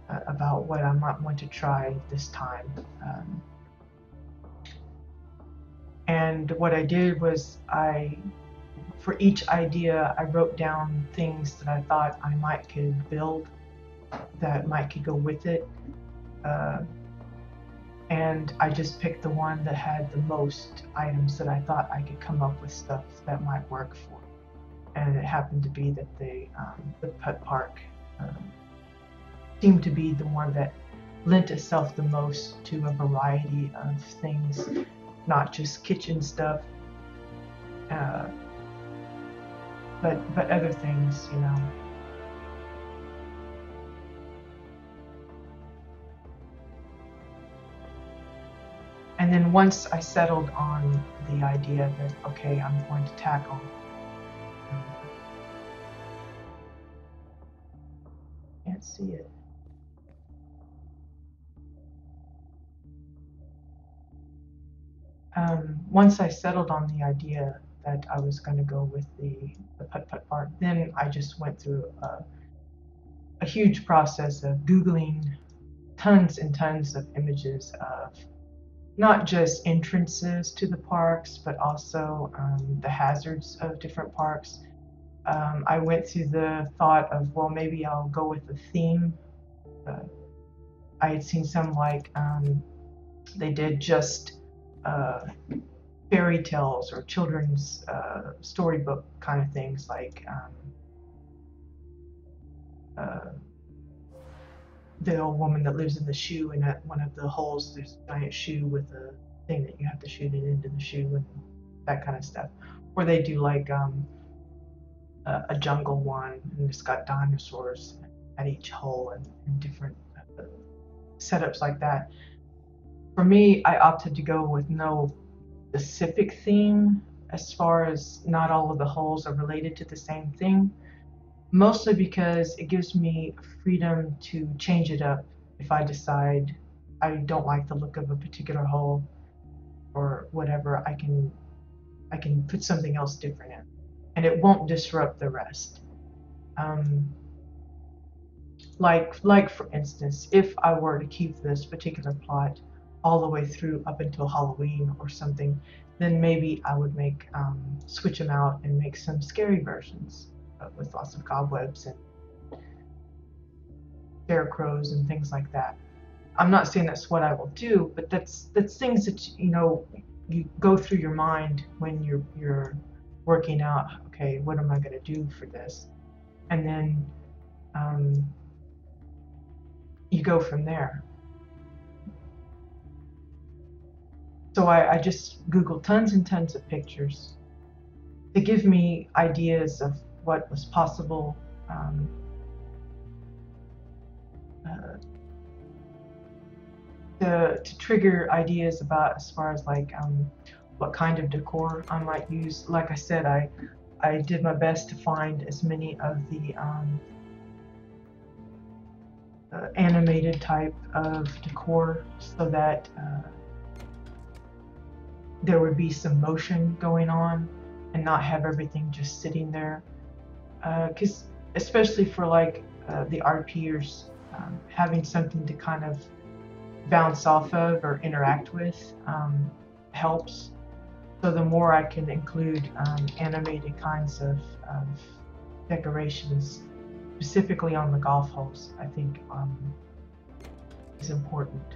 about what I might want to try this time. And what I did was for each idea, I wrote down things that I thought I might could build, that might could go with it. And I just picked the one that had the most items that I thought I could come up with stuff that might work for. And it happened to be that the pet park seemed to be the one that lent itself the most to a variety of things, not just kitchen stuff, but other things, you know. And then once I settled on the idea that, okay, I'm going to tackle can't see it. Once I settled on the idea that I was going to go with the putt-putt park, then I just went through a huge process of Googling tons and tons of images of not just entrances to the parks, but also the hazards of different parks. I went through the thought of, well, maybe I'll go with the theme. I had seen some like they did just fairy tales or children's storybook kind of things, like the old woman that lives in the shoe, and at one of the holes there's a giant shoe with a thing that you have to shoot it into the shoe, and that kind of stuff. Or they do like a jungle one, and it's got dinosaurs at each hole and different setups like that. For me, I opted to go with no specific theme, as far as not all of the holes are related to the same thing, mostly because it gives me freedom to change it up if I decide I don't like the look of a particular hole or whatever. I can put something else different in, and it won't disrupt the rest. Like for instance, if I were to keep this particular plot all the way through up until Halloween or something, then maybe I would make switch them out and make some scary versions with lots of cobwebs and scarecrows and things like that. I'm not saying that's what I will do, but that's things that you go through your mind when you're working out. Okay, what am I going to do for this? And then you go from there. So I just Googled tons and tons of pictures to give me ideas of what was possible. To trigger ideas about, as far as like what kind of decor I might use. Like I said, I did my best to find as many of the animated type of decor, so that there would be some motion going on and not have everything just sitting there. Because especially for like the RPers, having something to kind of bounce off of or interact with helps. So the more I can include animated kinds of decorations, specifically on the golf holes, I think is important.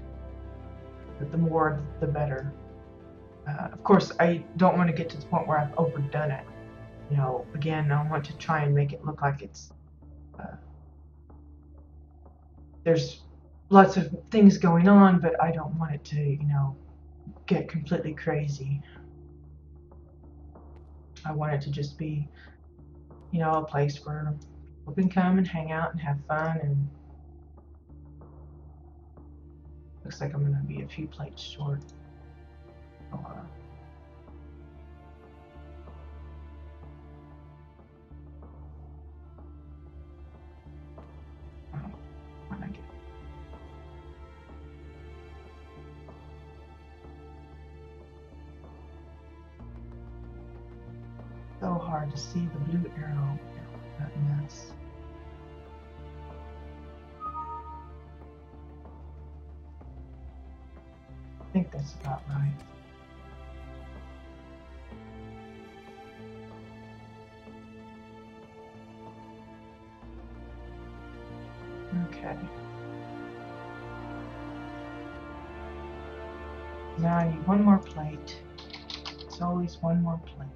But the more, the better. Of course, I don't want to get to the point where I've overdone it. Again, I want to try and make it look like it's there's lots of things going on, but I don't want it to, get completely crazy. I want it to just be, a place where people can come and hang out and have fun. And looks like I'm going to be a few plates short. So, when I get so hard to see the blue arrow. That mess. that's about right. Okay. Now I need one more plate. There's always one more plate.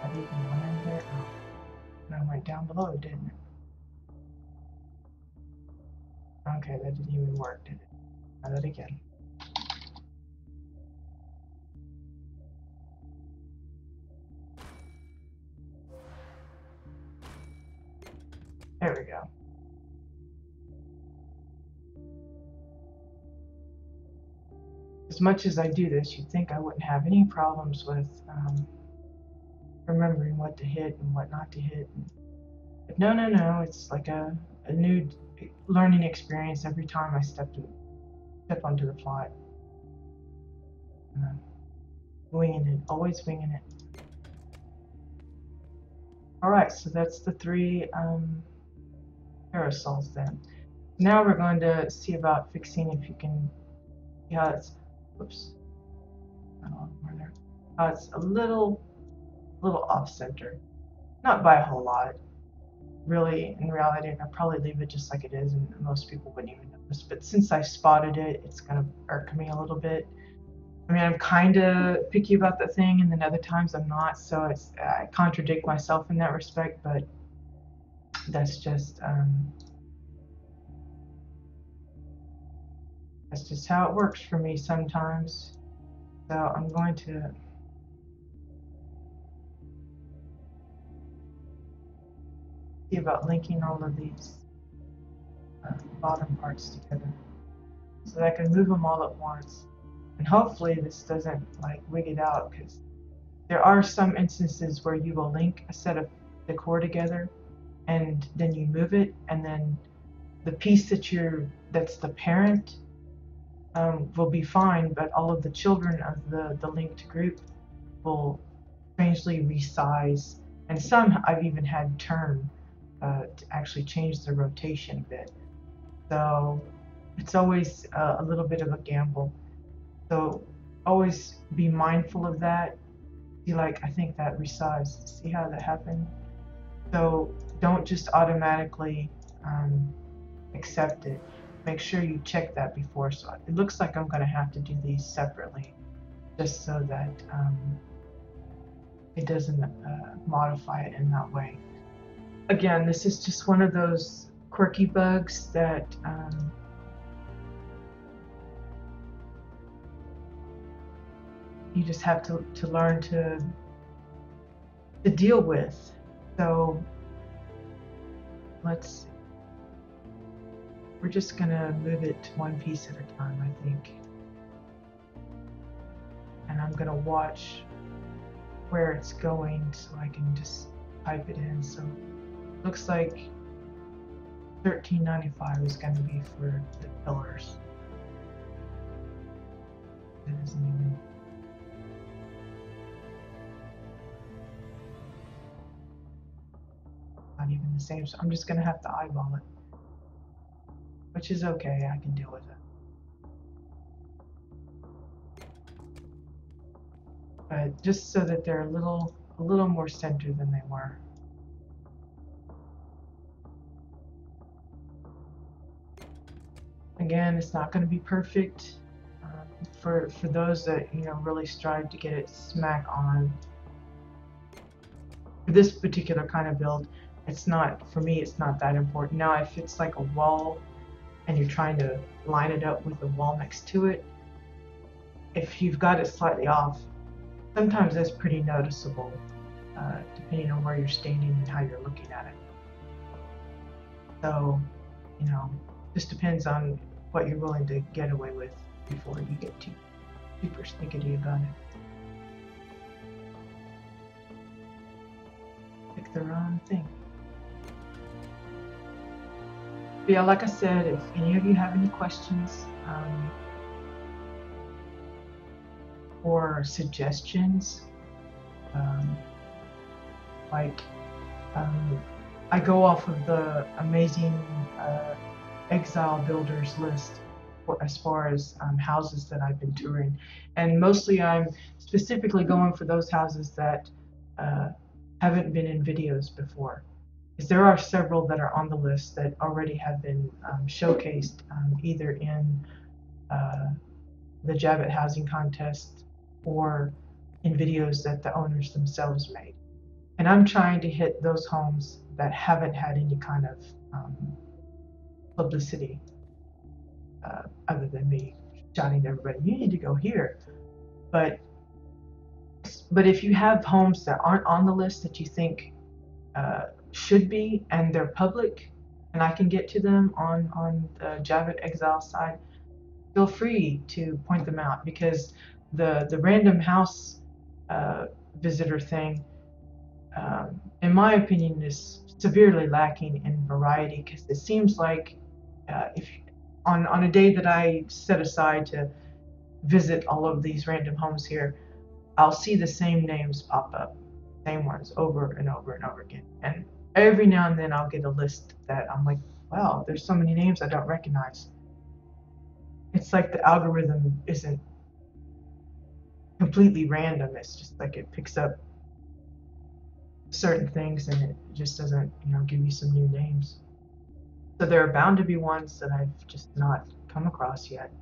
I didn't want in there. Oh, and I went down below, didn't it? Okay, that didn't even work, did it? Try that again. There we go. As much as I do this, you'd think I wouldn't have any problems with remembering what to hit and what not to hit. But no, it's like a new learning experience every time I step onto the plot. Winging it, always winging it. All right, so that's the 3 parasols then. Now we're going to see about fixing if you can, yeah, it's, whoops, not a lot more there. It's a little off center, not by a whole lot. Really, in reality, I'd probably leave it just like it is, and most people wouldn't even notice. But since I spotted it, it's gonna irk me a little bit. I mean, I'm kind of picky about the thing, and then other times I'm not. So I contradict myself in that respect. But that's just how it works for me sometimes. So I'm going to see about linking all of these bottom parts together so that I can move them all at once. And hopefully this doesn't like wig it out, because there are some instances where you will link a set of decor together and then you move it, and then the piece that's the parent will be fine, but all of the children of the linked group will strangely resize, and some I've even had turn to actually change the rotation a bit. So it's always a little bit of a gamble. So always be mindful of that. See, like, I think that resized. See how that happened? So don't just automatically accept it. Make sure you check that before. So it looks like I'm going to have to do these separately, just so that it doesn't modify it in that way. Again, this is just one of those quirky bugs that you just have to learn to deal with. So let's see. We're just gonna move it one piece at a time, I think. And I'm gonna watch where it's going so I can just type it in. So it looks like $13.95 is gonna be for the pillars. It isn't even. Not even the same, so I'm just gonna have to eyeball it, which is okay. I can deal with it. But just so that they're a little more centered than they were. Again, it's not going to be perfect for those that really strive to get it smack on. For this particular kind of build, it's not, for me, it's not that important. Now, if it's like a wall and you're trying to line it up with the wall next to it, if you've got it slightly off, sometimes that's pretty noticeable, depending on where you're standing and how you're looking at it. So, just depends on what you're willing to get away with before you get too persnickety about it. Pick the wrong thing. But yeah, like I said, if any of you have any questions or suggestions, like I go off of the amazing exile builders list for, as far as houses that I've been touring, and mostly I'm specifically going for those houses that uh, haven't been in videos before. Because there are several that are on the list that already have been showcased either in uh, the Javits Housing Contest or in videos that the owners themselves made. And I'm trying to hit those homes that haven't had any kind of publicity other than me shouting to everybody, you need to go here. But if you have homes that aren't on the list that you think should be and they're public and I can get to them on the Javits Exile side, feel free to point them out, because the random house visitor thing, in my opinion, is severely lacking in variety, because it seems like if on a day that I set aside to visit all of these random homes here, I'll see the same names pop up, same ones over and over and over again. And every now and then I'll get a list that I'm like, wow, there's so many names I don't recognize. It's like the algorithm isn't completely random. It's just like it picks up certain things and it just doesn't, give you some new names. So there are bound to be ones that I've just not come across yet.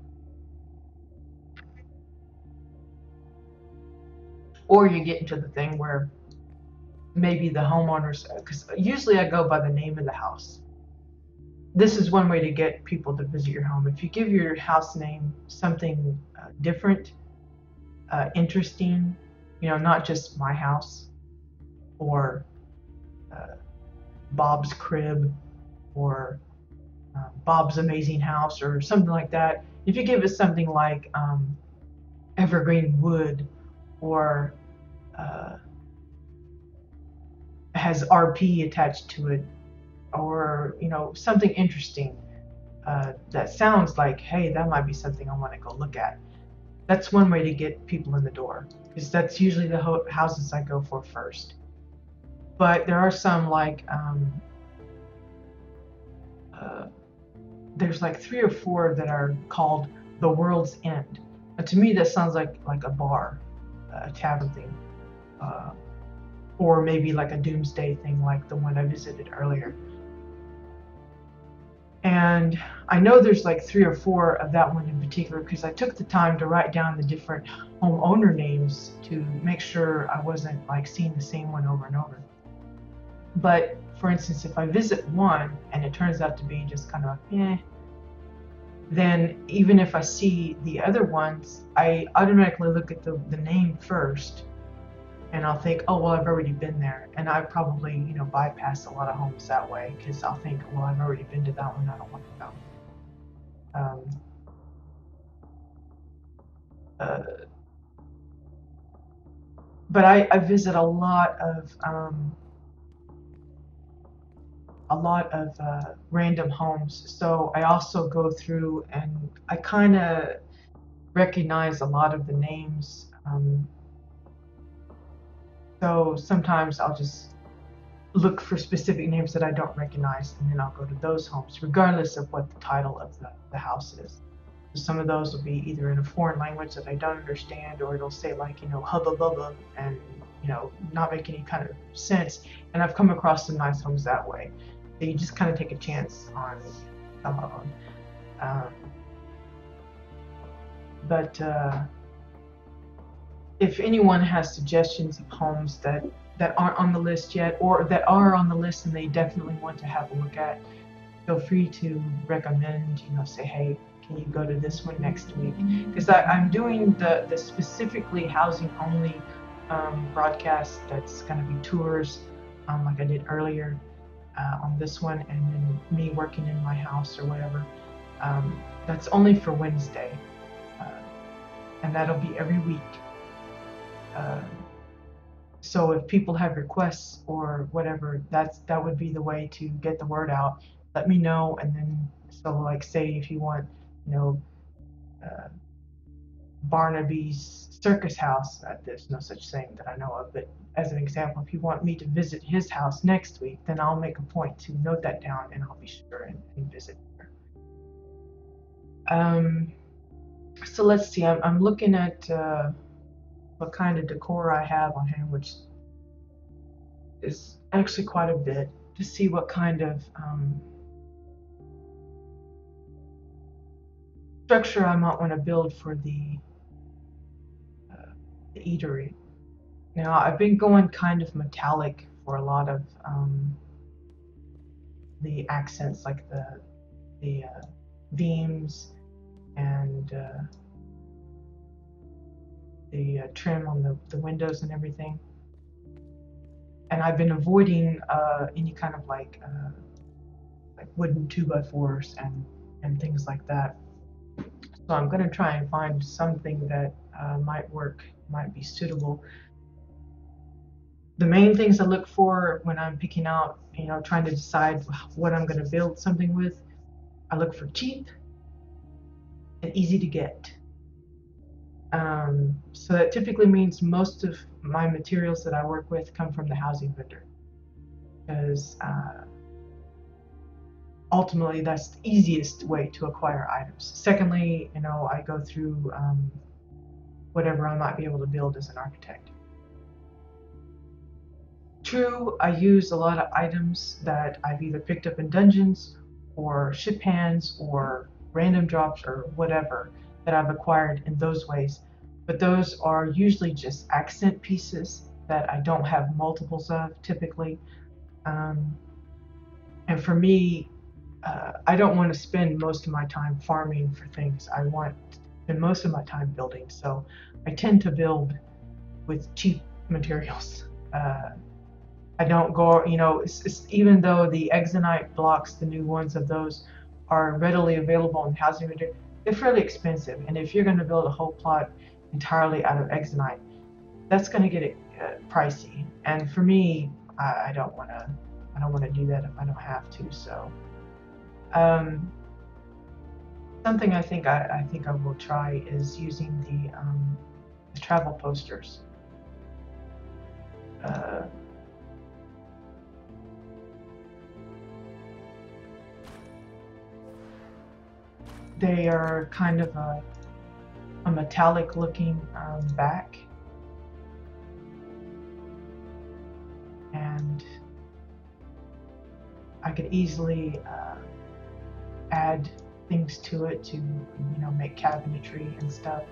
Or you get into the thing where maybe the homeowners, because usually I go by the name of the house. This is one way to get people to visit your home. If you give your house name something different, interesting, not just my house or Bob's crib or Bob's amazing house or something like that. If you give it something like Evergreen Wood, or has RP attached to it, or something interesting that sounds like, hey, that might be something I want to go look at. That's one way to get people in the door, because that's usually the houses I go for first. But there are some like there's like 3 or 4 that are called the World's End. And to me, that sounds like a bar, a tavern thing, or maybe like a doomsday thing, like the one I visited earlier. And I know there's like 3 or 4 of that one in particular, because I took the time to write down the different homeowner names to make sure I wasn't like seeing the same one over and over. But for instance, if I visit one and it turns out to be just kind of then even if I see the other ones, I automatically look at the name first, and I'll think, oh, well, I've already been there. And I probably, bypass a lot of homes that way, because I'll think, well, I've already been to that one, I don't want to go. But I visit a lot of random homes. So I also go through and I kind of recognize a lot of the names. So sometimes I'll just look for specific names that I don't recognize, and then I'll go to those homes, regardless of what the title of the house is. Some of those will be either in a foreign language that I don't understand, or it'll say like, hubba bubba, and, not make any kind of sense. And I've come across some nice homes that way. So you just kind of take a chance on some of them. But if anyone has suggestions of homes that aren't on the list yet, or that are on the list and they definitely want to have a look at, feel free to recommend, say, hey, can you go to this one next week? Because I'm doing the specifically housing only broadcast that's going to be tours, like I did earlier on this one, and then me working in my house or whatever. That's only for Wednesday, and that'll be every week. So if people have requests or whatever, that would be the way to get the word out. Let me know, and then so like say if you want, Barnaby's circus house. There's no such thing that I know of, but as an example, if you want me to visit his house next week, then I'll make a point to note that down, and I'll be sure and visit there. So let's see. I'm looking at what kind of decor I have on hand, which is actually quite a bit, to see what kind of structure I might want to build for the eatery. Now, I've been going kind of metallic for a lot of the accents, like the beams and the trim on the windows and everything. And I've been avoiding any kind of like wooden 2x4s and things like that. So I'm going to try and find something that might work, might be suitable. The main things I look for when I'm picking out, trying to decide what I'm going to build something with, I look for cheap and easy to get. So that typically means most of my materials that I work with come from the housing vendor, because ultimately that's the easiest way to acquire items. Secondly, I go through whatever I might be able to build as an architect. True, I use a lot of items that I've either picked up in dungeons or ship hands or random drops or whatever that I've acquired in those ways, but those are usually just accent pieces that I don't have multiples of typically. And for me, I don't want to spend most of my time farming for things. I want to spend most of my time building, so I tend to build with cheap materials. I don't go, even though the Exonite blocks, the new ones of those, are readily available in housing vendor, they're fairly expensive. And if you're going to build a whole plot entirely out of Exonite, that's going to get pricey. And for me, I don't want to do that if I don't have to. So, something I think I will try is using the travel posters. They are kind of a metallic looking back, and I could easily add things to it to make cabinetry and stuff.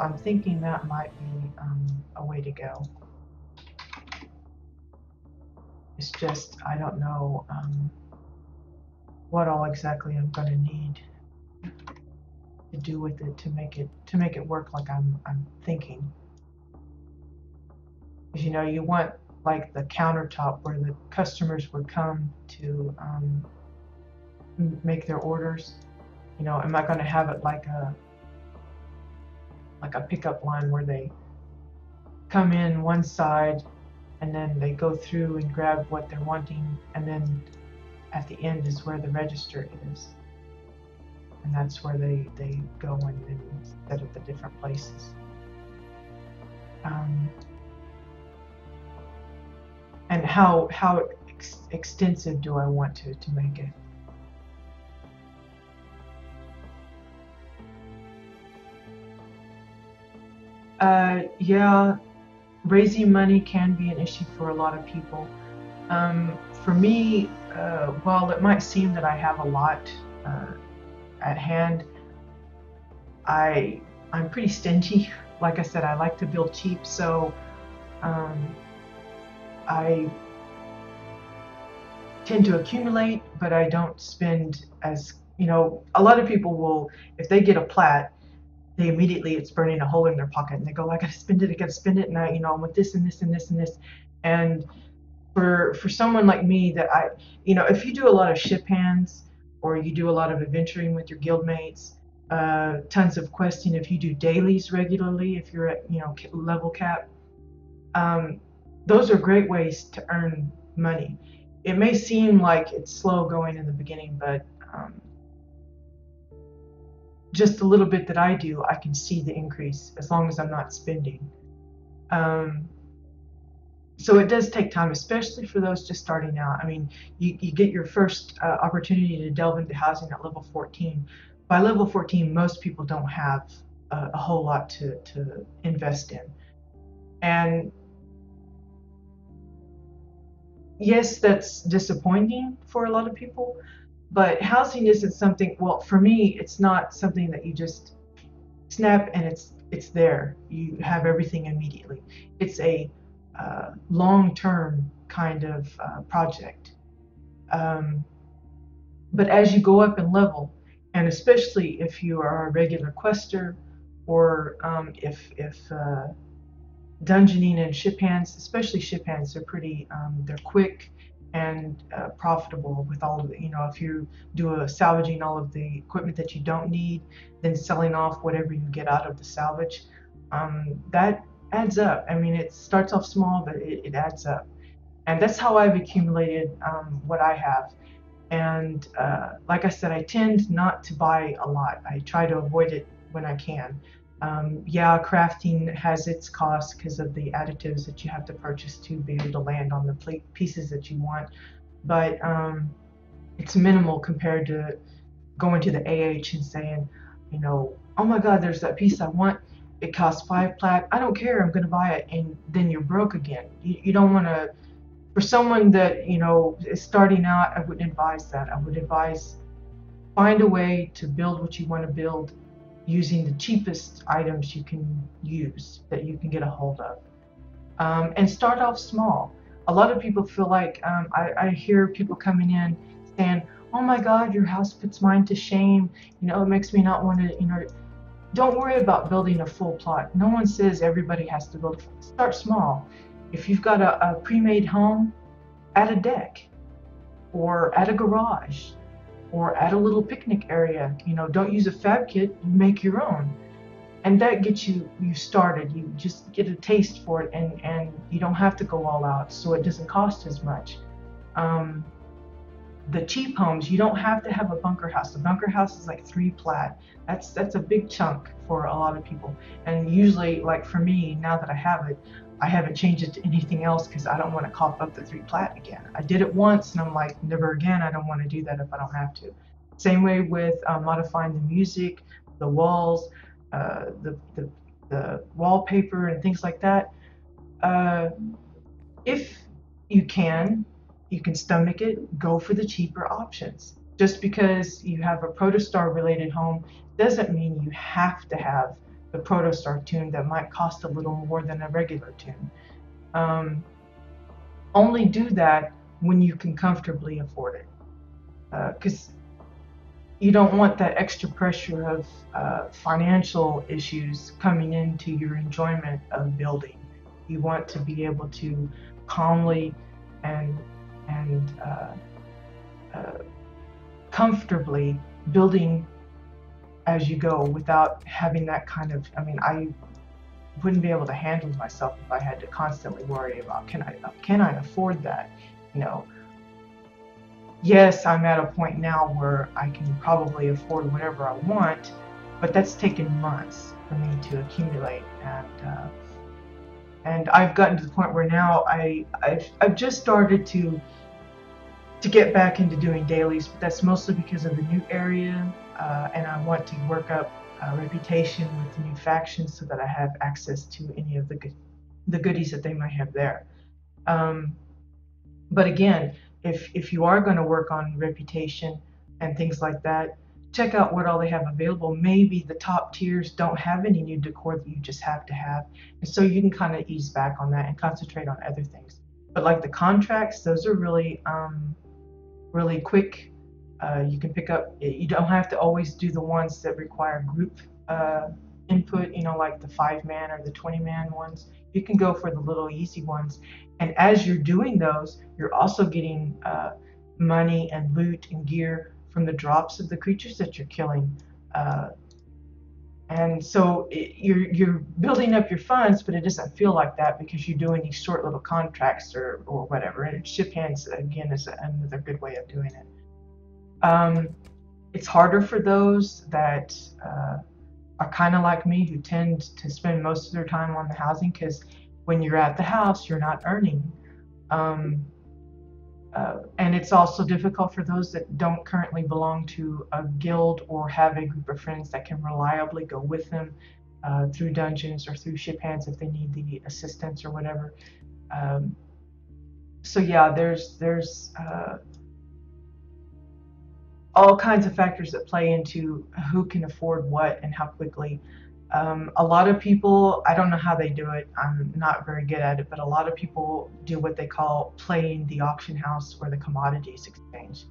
I'm thinking that might be a way to go. It's just I don't know what all exactly I'm going to need to do with it to make it work like I'm thinking. Because you want like the countertop where the customers would come to make their orders. Am I going to have it like a pickup line where they come in one side and then they go through and grab what they're wanting, and then at the end is where the register is, and that's where they go and then set up the different places. And how extensive do I want to make it? Yeah, raising money can be an issue for a lot of people. For me, while it might seem that I have a lot at hand, I'm pretty stingy. Like I said, I like to build cheap, so I tend to accumulate, but I don't spend as, a lot of people will, if they get a plat, they immediately, it's burning a hole in their pocket, and they go, I gotta spend it, and I want this and this and this and this. And for someone like me, that if you do a lot of ship hands, or you do a lot of adventuring with your guildmates, tons of questing, if you do dailies regularly, if you're at level cap, those are great ways to earn money. It may seem like it's slow going in the beginning, but just a little bit that I do, I can see the increase as long as I'm not spending. So it does take time, especially for those just starting out. I mean, you get your first opportunity to delve into housing at level 14. By level 14, most people don't have a whole lot to invest in. And yes, that's disappointing for a lot of people, but housing isn't something, well, for me, it's not something that you just snap and it's there. You have everything immediately. It's a long-term kind of project. But as you go up in level, and especially if you are a regular quester, or if dungeoning and ship hands, especially ship hands, they're pretty, they're quick and profitable with all of the, if you do a salvaging all of the equipment that you don't need, then selling off whatever you get out of the salvage, that adds up. I mean, it starts off small, but it adds up. And that's how I've accumulated what I have. And like I said, I tend not to buy a lot. I try to avoid it when I can. Yeah, crafting has its costs because of the additives that you have to purchase to be able to land on the pieces that you want, but it's minimal compared to going to the AH and saying, oh my God, there's that piece I want. It costs 5 plat. I don't care. I'm going to buy it, and then you're broke again. You don't want to. For someone that is starting out, I wouldn't advise that. I would advise find a way to build what you want to build using the cheapest items you can use that you can get a hold of, and start off small. A lot of people feel like I hear people coming in saying, oh my God, your house puts mine to shame, it makes me not want to. Don't worry about building a full plot. No one says everybody has to build. Start small. If you've got a pre-made home, add a deck, or add a garage, or add a little picnic area. Don't use a fab kit, make your own. And that gets you started. You just get a taste for it, and you don't have to go all out, so it doesn't cost as much. The cheap homes, you don't have to have a bunker house. The bunker house is like 3 plat. That's a big chunk for a lot of people. And usually, like for me, now that I have it, I haven't changed it to anything else because I don't want to cough up the 3 plat again. I did it once and I'm like, never again. I don't want to do that if I don't have to. Same way with modifying the music, the walls, the wallpaper and things like that. If you can stomach it, go for the cheaper options. Just because you have a Protostar related home doesn't mean you have to have the Protostar tune that might cost a little more than a regular tune. Only do that when you can comfortably afford it, because you don't want that extra pressure of financial issues coming into your enjoyment of building. You want to be able to calmly and comfortably building as you go without having that kind of, I wouldn't be able to handle myself if I had to constantly worry about, can I afford that? Yes, I'm at a point now where I can probably afford whatever I want, but that's taken months for me to accumulate, and I've gotten to the point where now I've just started to get back into doing dailies, but that's mostly because of the new area, and I want to work up a reputation with the new factions so that I have access to any of the goodies that they might have there. But again, if you are going to work on reputation and things like that, check out what all they have available. Maybe the top tiers don't have any new decor that you just have to have, and so you can kind of ease back on that and concentrate on other things. But like the contracts, those are really really quick. You can pick up, you don't have to always do the ones that require group input, like the 5-man or the 20-man ones. You can go for the little easy ones. And as you're doing those, you're also getting money and loot and gear from the drops of the creatures that you're killing. And so you're building up your funds, but it doesn't feel like that because you're doing these short little contracts or whatever. And ship hands, again, is another good way of doing it. It's harder for those that are kind of like me, who tend to spend most of their time on the housing, because when you're at the house, you're not earning. Um, and it's also difficult for those that don't currently belong to a guild or have a group of friends that can reliably go with them through dungeons or through ship hands if they need the assistance or whatever. Um, so yeah, there's all kinds of factors that play into who can afford what and how quickly. A lot of people, I don't know how they do it, I'm not very good at it, but a lot of people do what they call playing the auction house or the commodities exchange.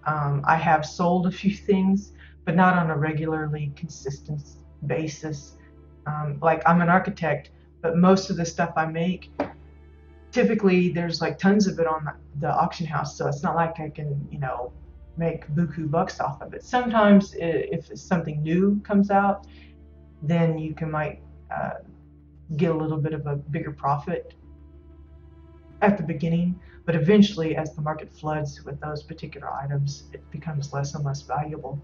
I have sold a few things, but not on a regularly consistent basis. Like, I'm an architect, but most of the stuff I make, typically there's like tons of it on the auction house, so it's not like I can, make buku bucks off of it. Sometimes if something new comes out, then you might get a little bit of a bigger profit at the beginning, but eventually, as the market floods with those particular items, it becomes less and less valuable.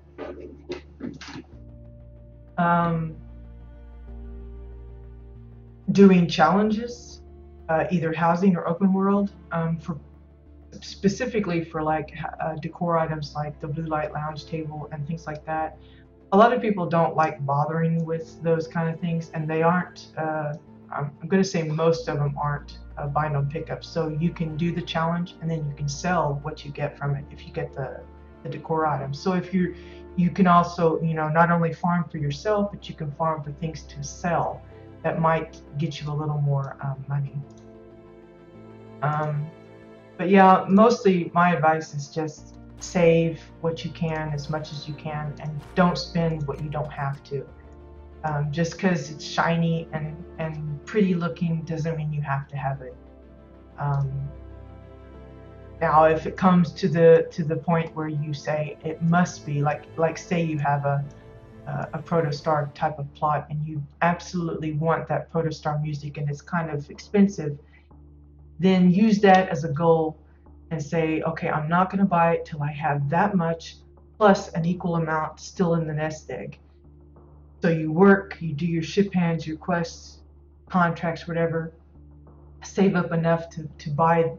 Doing challenges, either housing or open world, for specifically for like decor items like the blue light lounge table and things like that. A lot of people don't like bothering with those kind of things, and they aren't. I'm going to say most of them aren't bind on pickup. So you can do the challenge, and then you can sell what you get from it if you get the decor items. So if you can also, not only farm for yourself, but you can farm for things to sell that might get you a little more money. But yeah, mostly my advice is just save what you can as much as you can, and don't spend what you don't have to. Just because it's shiny and pretty looking doesn't mean you have to have it. Now, if it comes to the point where you say it must be, like say you have a protostar type of plot and you absolutely want that protostar music and it's kind of expensive, then use that as a goal and say, okay, I'm not going to buy it till I have that much plus an equal amount still in the nest egg. So you work, you do your ship hands, your quests, contracts, whatever, save up enough to buy,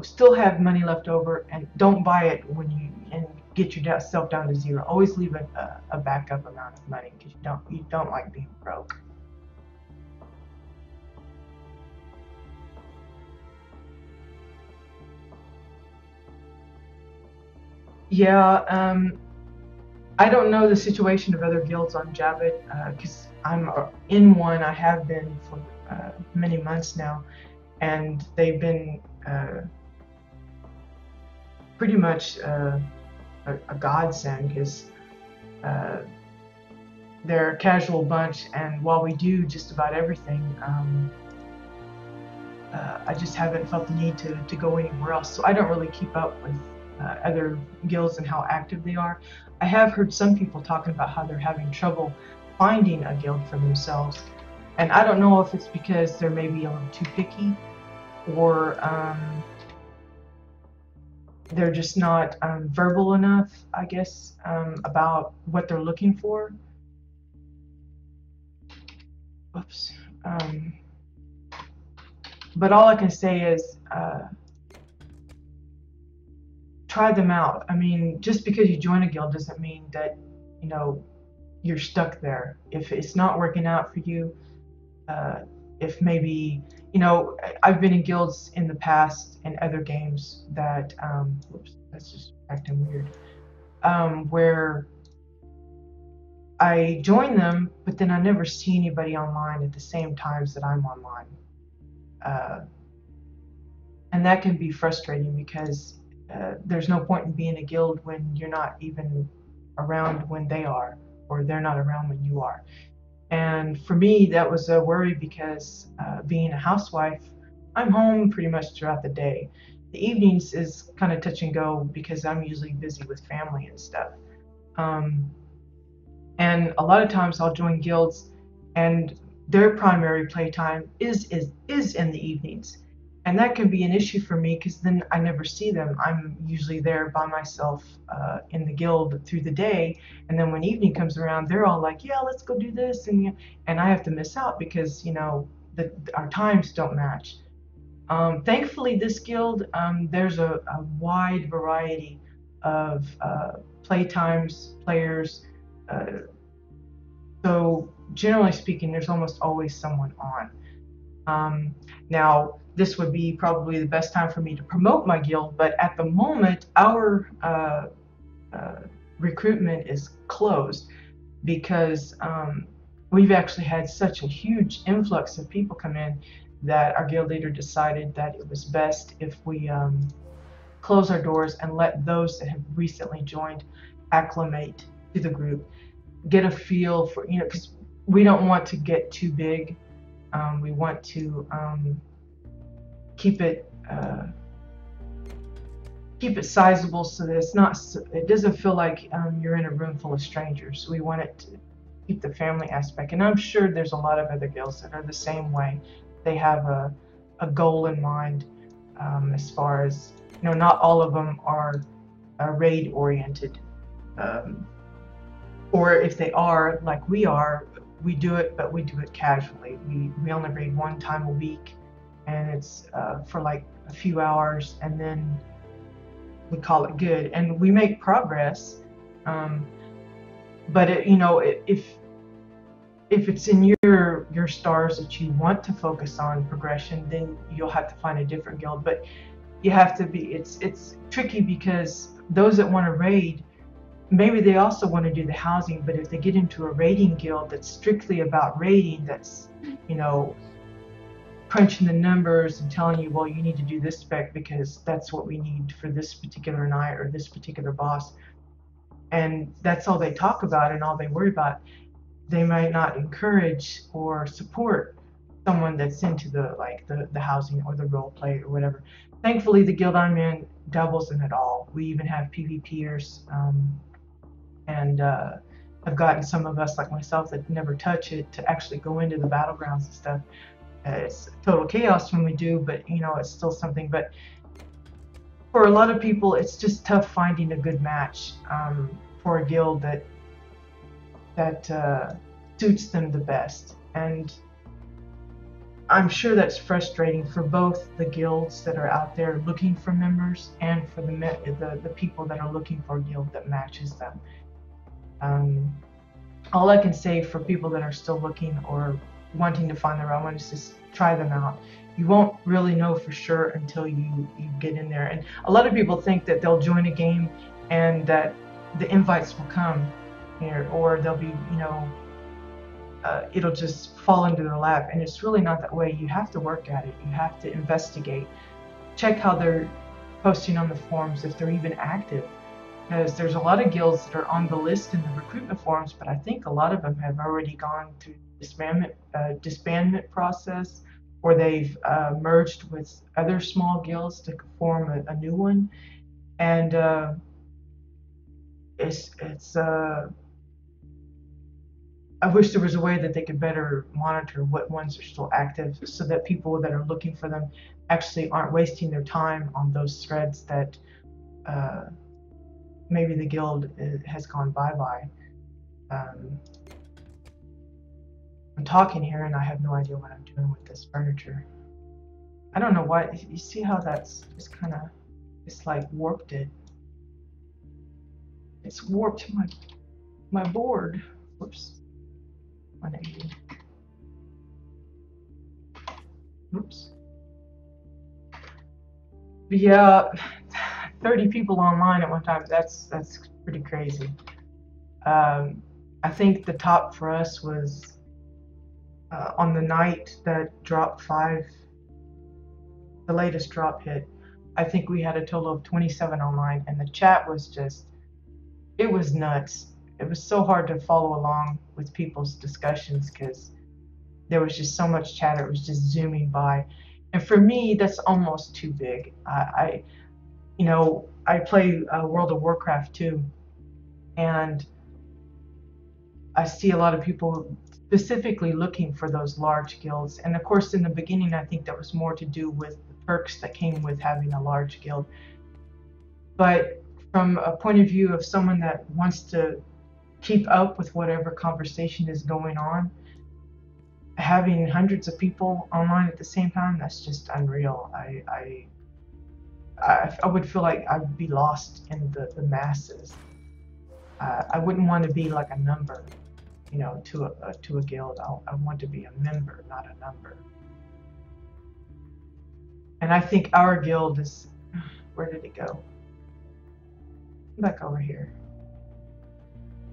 still have money left over, and don't buy it and get yourself down to zero. Always leave a backup amount of money, because you don't like being broke. Yeah, I don't know the situation of other guilds on Jabbit, because I'm in one. I have been for many months now, and they've been pretty much a godsend, because they're a casual bunch, and while we do just about everything, I just haven't felt the need to go anywhere else. So I don't really keep up with other guilds and how active they are. I have heard some people talking about how they're having trouble finding a guild for themselves, and I don't know if it's because they're maybe a little too picky, or they're just not verbal enough, I guess, about what they're looking for. Oops. But all I can say is try them out. I mean, just because you join a guild doesn't mean that, you're stuck there. If it's not working out for you, if maybe, I've been in guilds in the past in other games that, whoops, that's just acting weird, where I join them, but then I never see anybody online at the same times that I'm online. And that can be frustrating, because there's no point in being a guild when you're not even around when they are, or they're not around when you are. And for me, that was a worry, because being a housewife, I'm home pretty much throughout the day. The evenings is kind of touch and go, because I'm usually busy with family and stuff. And a lot of times I'll join guilds, and their primary playtime is in the evenings. And that can be an issue for me because then I never see them. I'm usually there by myself in the guild through the day, and then when evening comes around, they're all like, "Yeah, let's go do this," and I have to miss out because our times don't match. Thankfully, this guild, there's a wide variety of play times, players. Uh, so generally speaking, there's almost always someone on. Now, this would be probably the best time for me to promote my guild, but at the moment, our uh, recruitment is closed because we've actually had such a huge influx of people come in that our guild leader decided that it was best if we close our doors and let those that have recently joined acclimate to the group, get a feel for, because we don't want to get too big. We want to keep it sizable so that it doesn't feel like you're in a room full of strangers. We want it to keep the family aspect, and I'm sure there's a lot of other guilds that are the same way. They have a goal in mind, as far as, not all of them are raid oriented, or if they are like we are, we do it, but we do it casually. We only raid one time a week, and it's for like a few hours, and then we call it good, and we make progress. But if it's in your stars that you want to focus on progression, then you'll have to find a different guild. But you have to be. It's tricky because those that want to raid, maybe they also want to do the housing, but if they get into a raiding guild that's strictly about raiding, that's crunching the numbers and telling you, well, you need to do this spec because that's what we need for this particular night or this particular boss, and that's all they talk about and all they worry about, they might not encourage or support someone that's into the housing or the role play or whatever. Thankfully, the guild I'm in doubles in it all. We even have PvPers, and I've gotten some of us like myself that never touch it to actually go into the battlegrounds and stuff. It's total chaos when we do, but it's still something. But for a lot of people, it's just tough finding a good match for a guild that suits them the best. And I'm sure that's frustrating for both the guilds that are out there looking for members and for the people that are looking for a guild that matches them. All I can say for people that are still looking or wanting to find their own one is just try them out. You won't really know for sure until you get in there. And a lot of people think that they'll join a game and that the invites will come here, or they'll be, it'll just fall into their lap. And it's really not that way. You have to work at it. You have to investigate. Check how they're posting on the forums, if they're even active. Because there's a lot of guilds that are on the list in the recruitment forums, but I think a lot of them have already gone through the disbandment process, or they've merged with other small guilds to form a new one. And I wish there was a way that they could better monitor what ones are still active, so that people that are looking for them actually aren't wasting their time on those threads that maybe the guild has gone bye-bye. I'm talking here and I have no idea what I'm doing with this furniture. I don't know why. You see how that's just kind of, it's like warped it. It's warped my board. Whoops. 180. Oops. But yeah, 30 people online at one time. That's pretty crazy. I think the top for us was on the night that drop 5, the latest drop hit. I think we had a total of 27 online, and the chat was just, it was nuts. It was so hard to follow along with people's discussions because there was just so much chatter. It was just zooming by, and for me, that's almost too big. I play World of Warcraft too, and I see a lot of people specifically looking for those large guilds. And of course, in the beginning, I think that was more to do with the perks that came with having a large guild. But from a point of view of someone that wants to keep up with whatever conversation is going on, having hundreds of people online at the same time, that's just unreal. I would feel like I would be lost in the masses. I wouldn't want to be like a number, to a guild. I want to be a member, not a number. And I think our guild is, where did it go? Back over here.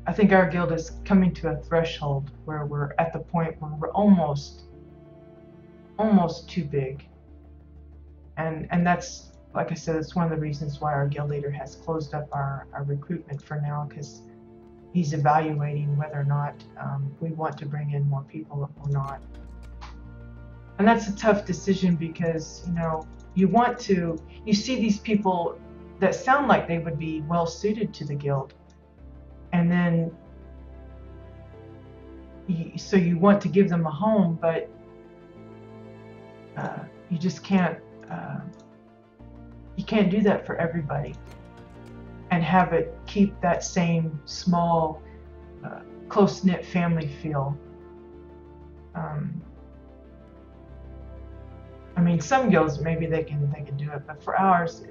I think our guild is coming to a threshold where we're at the point where we're almost too big. And that's, like I said, it's one of the reasons why our guild leader has closed up our recruitment for now, because he's evaluating whether or not we want to bring in more people or not. And that's a tough decision because, you see these people that sound like they would be well suited to the guild. And then, so you want to give them a home, but you just can't, you can't do that for everybody and have it keep that same small, close-knit family feel. I mean, some guilds maybe they can do it, but for ours,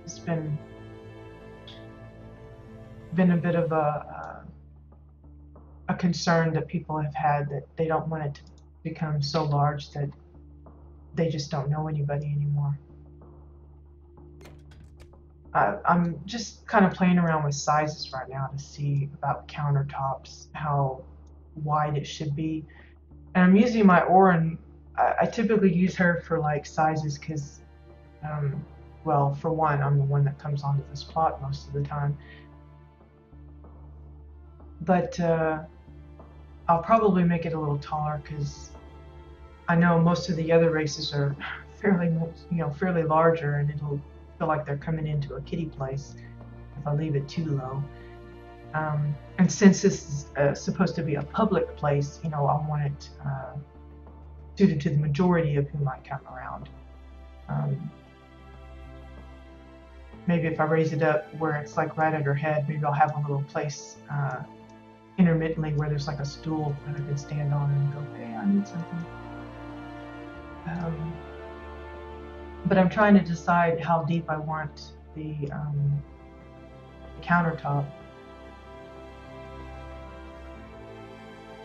it's been a bit of a concern that people have had, that they don't want it to become so large that they just don't know anybody anymore. I'm just kind of playing around with sizes right now to see about countertops, how wide it should be. And I'm using my Orin. I typically use her for like sizes because, well, for one, I'm the one that comes onto this plot most of the time. But I'll probably make it a little taller because I know most of the other races are fairly larger, and it'll feel like they're coming into a kiddie place if I leave it too low. And since this is supposed to be a public place, I want it suited to the majority of who might come around. Maybe if I raise it up where it's like right at her head, maybe I'll have a little place intermittently where there's like a stool that I can stand on and go, hey, I need something. But I'm trying to decide how deep I want the countertop,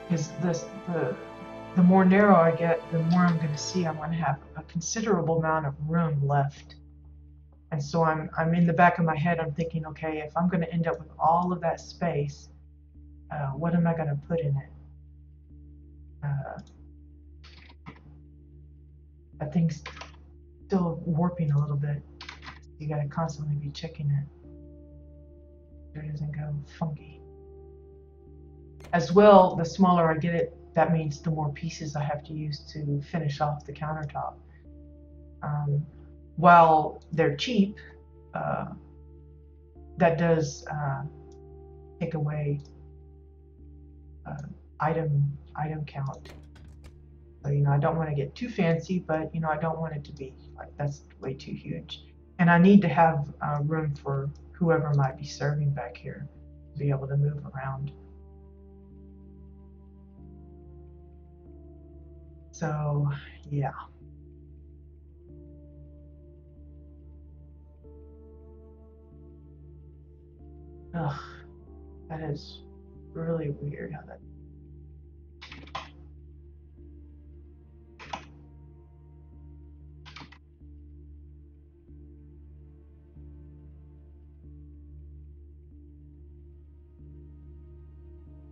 because the more narrow I get, the more I'm going to see I'm going to have a considerable amount of room left. And so I'm in the back of my head, I'm thinking, okay, if I'm going to end up with all of that space, what am I going to put in it? That thing's still warping a little bit. You got to constantly be checking it so it doesn't go funky. As well, the smaller I get it, that means the more pieces I have to use to finish off the countertop. While they're cheap, that does take away item count. So, I don't want to get too fancy, but I don't want it to be like that's way too huge. And I need to have room for whoever might be serving back here to be able to move around. So, yeah. Ugh, that is really weird how that.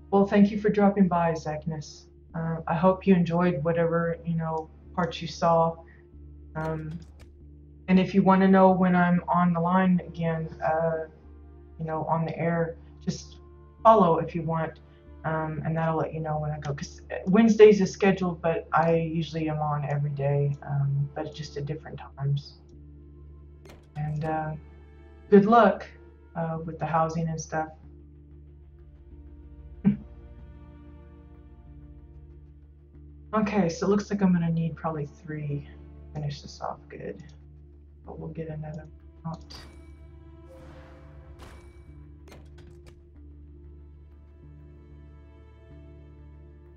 Well, thank you for dropping by, Zagnus. I hope you enjoyed whatever, parts you saw. And if you want to know when I'm on the line again, on the air, just follow if you want. And that'll let you know when I go. Because Wednesdays is scheduled, but I usually am on every day, but just at different times. And good luck with the housing and stuff. Okay, so it looks like I'm going to need probably 3 finish this off good. But we'll get another out.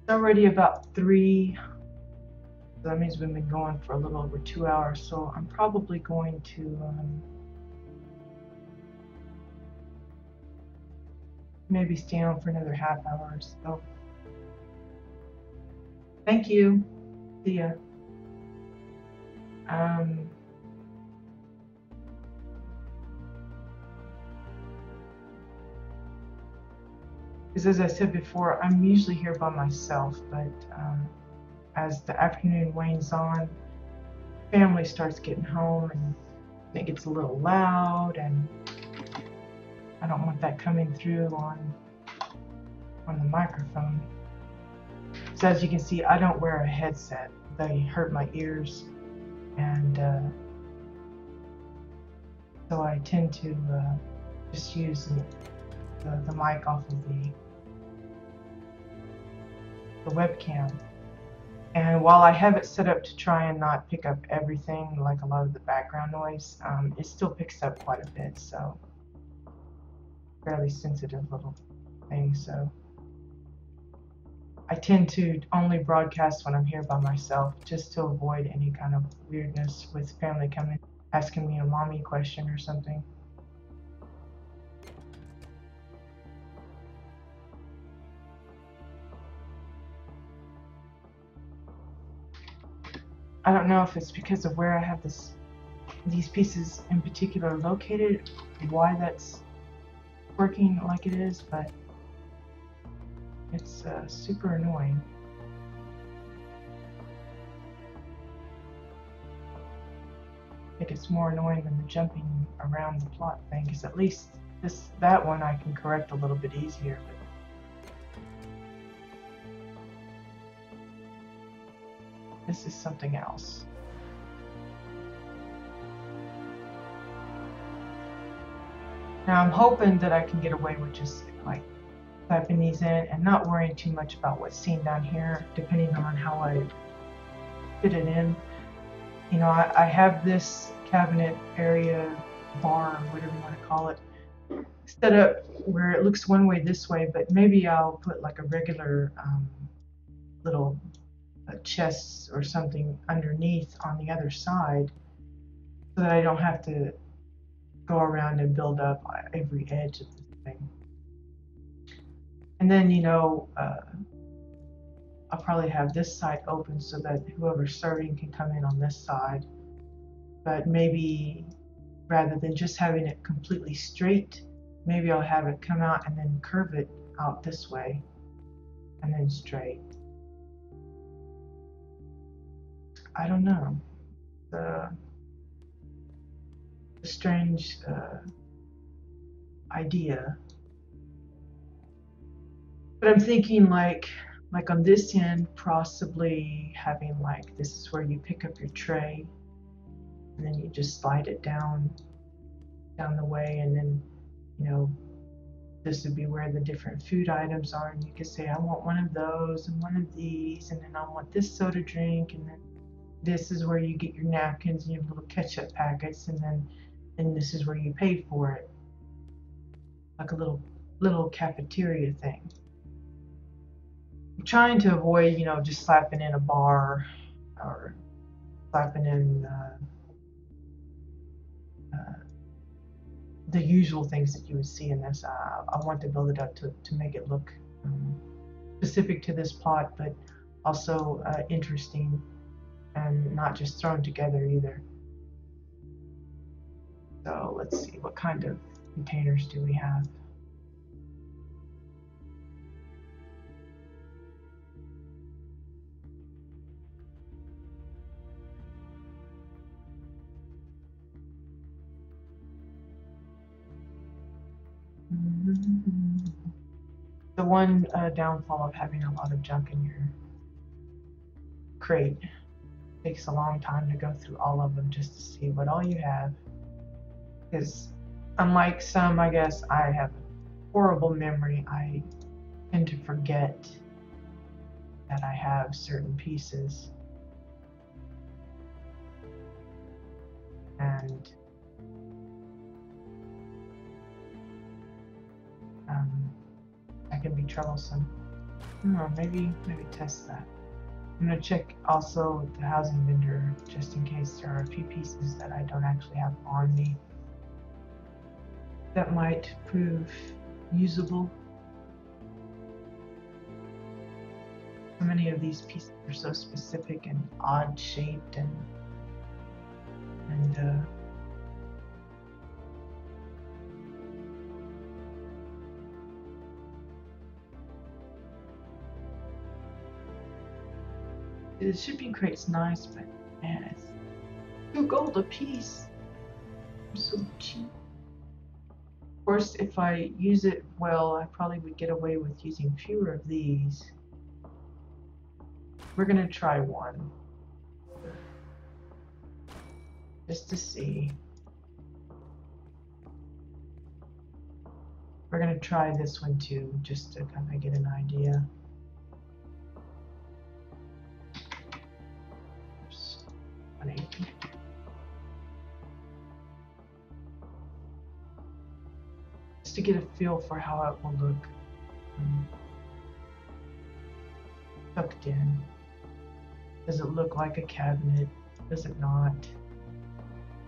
It's already about 3. So that means we've been going for a little over 2 hours. So I'm probably going to maybe stay on for another half hour or so. Thank you. See ya. Because as I said before, I'm usually here by myself, but as the afternoon wanes on, family starts getting home and it gets a little loud, and I don't want that coming through on the microphone. So as you can see, I don't wear a headset. They hurt my ears, and so I tend to just use the mic off of the webcam. And while I have it set up to try and not pick up everything, like a lot of the background noise, it still picks up quite a bit, so fairly sensitive little thing. So I tend to only broadcast when I'm here by myself, just to avoid any kind of weirdness with family coming asking me a mommy question or something. I don't know if it's because of where I have these pieces in particular located, why that's working like it is, but it's super annoying. I think it's more annoying than the jumping around the plot thing, because at least that one I can correct a little bit easier. But this is something else. Now I'm hoping that I can get away with just like typing these in and not worrying too much about what's seen down here, depending on how I fit it in. You know, I have this cabinet area, bar, whatever you want to call it, set up where it looks one way this way, but maybe I'll put like a regular little chest or something underneath on the other side, so that I don't have to go around and build up every edge of this thing. And then, you know, I'll probably have this side open so that whoever's serving can come in on this side. But maybe rather than just having it completely straight, maybe I'll have it come out and then curve it out this way and then straight. I don't know. The strange idea. But I'm thinking like on this end, possibly having like, this is where you pick up your tray and then you just slide it down the way, and then, you know, this would be where the different food items are, and you could say I want one of those and one of these, and then I want this soda drink, and then this is where you get your napkins and your little ketchup packets, and then this is where you pay for it, like a little cafeteria thing. I'm trying to avoid, you know, just slapping in a bar or slapping in the usual things that you would see in this. I want to build it up to make it look specific to this plot, but also interesting and not just thrown together either. So let's see, what kind of containers do we have? The one downfall of having a lot of junk in your crate, it takes a long time to go through all of them just to see what all you have. Because unlike some, I guess, I have a horrible memory. I tend to forget that I have certain pieces. and that can be troublesome. I don't know, maybe test that. I'm gonna check also with the housing vendor just in case there are a few pieces that I don't actually have on me that might prove usable. So many of these pieces are so specific and odd shaped and the shipping crate's nice, but man, it's $2 a piece. It's so cheap. Of course, if I use it well, I probably would get away with using fewer of these. We're gonna try one. Just to see. We're gonna try this one too, just to kind of get an idea. Oops. 180. Just to get a feel for how it will look tucked in. Does it look like a cabinet? Does it not?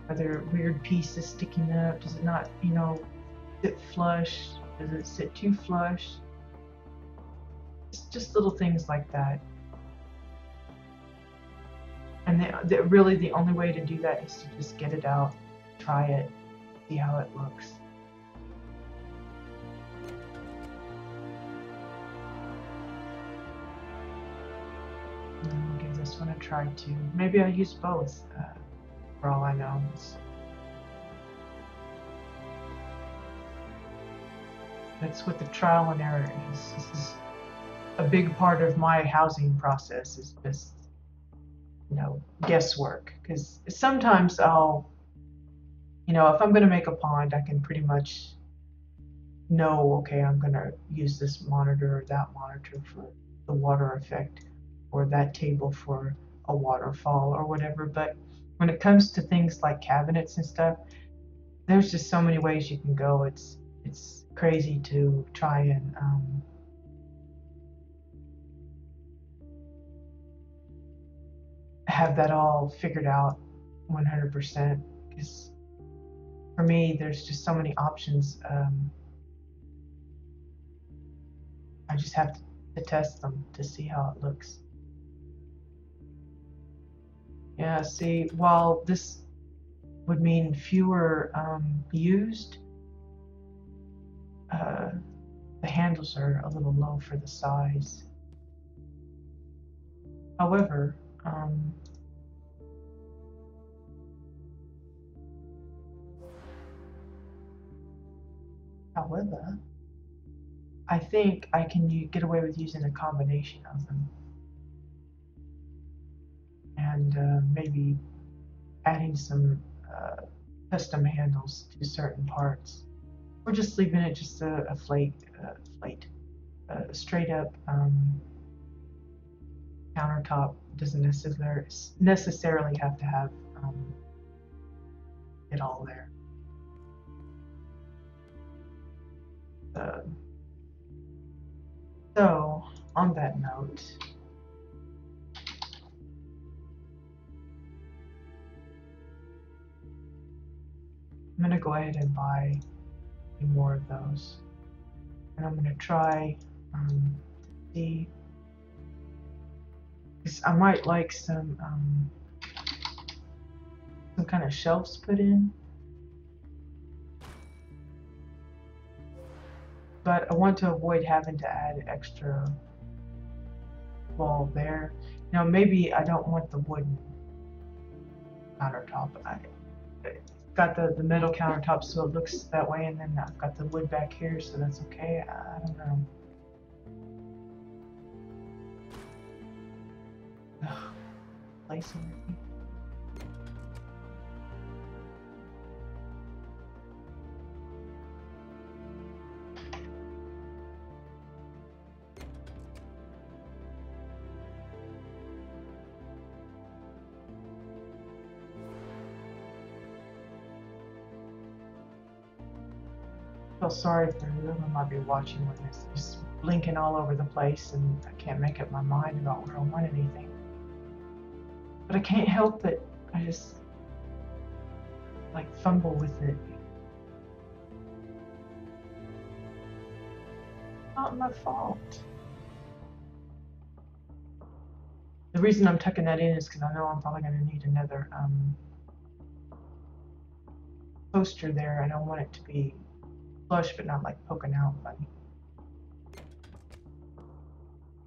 Are there weird pieces sticking up? Does it not, you know, sit flush? Does it sit too flush? It's just little things like that. And really the only way to do that is to just get it out, try it, see how it looks. I'll give this one a try too. Maybe I'll use both, for all I know. That's what the trial and error is. This is a big part of my housing process, is just, you know, guesswork. Because sometimes I'll, you know, if I'm going to make a pond, I can pretty much know, okay, I'm going to use this monitor or that monitor for the water effect, or that table for a waterfall or whatever. But when it comes to things like cabinets and stuff, there's just so many ways you can go. It's crazy to try and have that all figured out 100%. Because for me, there's just so many options. I just have to test them to see how it looks. Yeah, see, while this would mean fewer used, the handles are a little low for the size. However, I think I can get away with using a combination of them. And maybe adding some custom handles to certain parts. Or just leaving it just a straight up countertop. Doesn't necessarily have to have it all there. So, on that note, I'm gonna go ahead and buy more of those, and I'm gonna try see, because I might like some kind of shelves put in, but I want to avoid having to add extra wall there. Now maybe I don't want the wooden countertop. I got the metal countertop so it looks that way, and then I've got the wood back here, so that's okay. I don't know. Placing it. feel sorry for whoever might be watching when it's just blinking all over the place and I can't make up my mind about where I want anything. But I can't help it. I just like fumble with it. Not my fault. The reason I'm tucking that in is because I know I'm probably going to need another poster there. I don't want it to be flush, but not like poking out funny.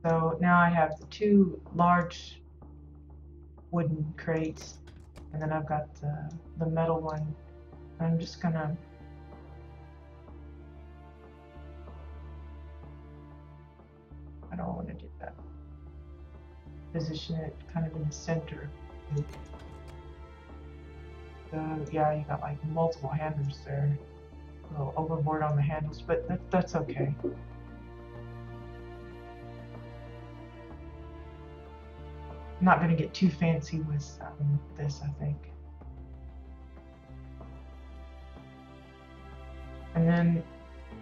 So now I have the two large wooden crates, and then I've got the metal one. I'm just gonna I don't want to do that. Position it kind of in the center. So yeah, you got like multiple handles there. A little overboard on the handles, but that's okay. I'm not going to get too fancy with this, I think. And then,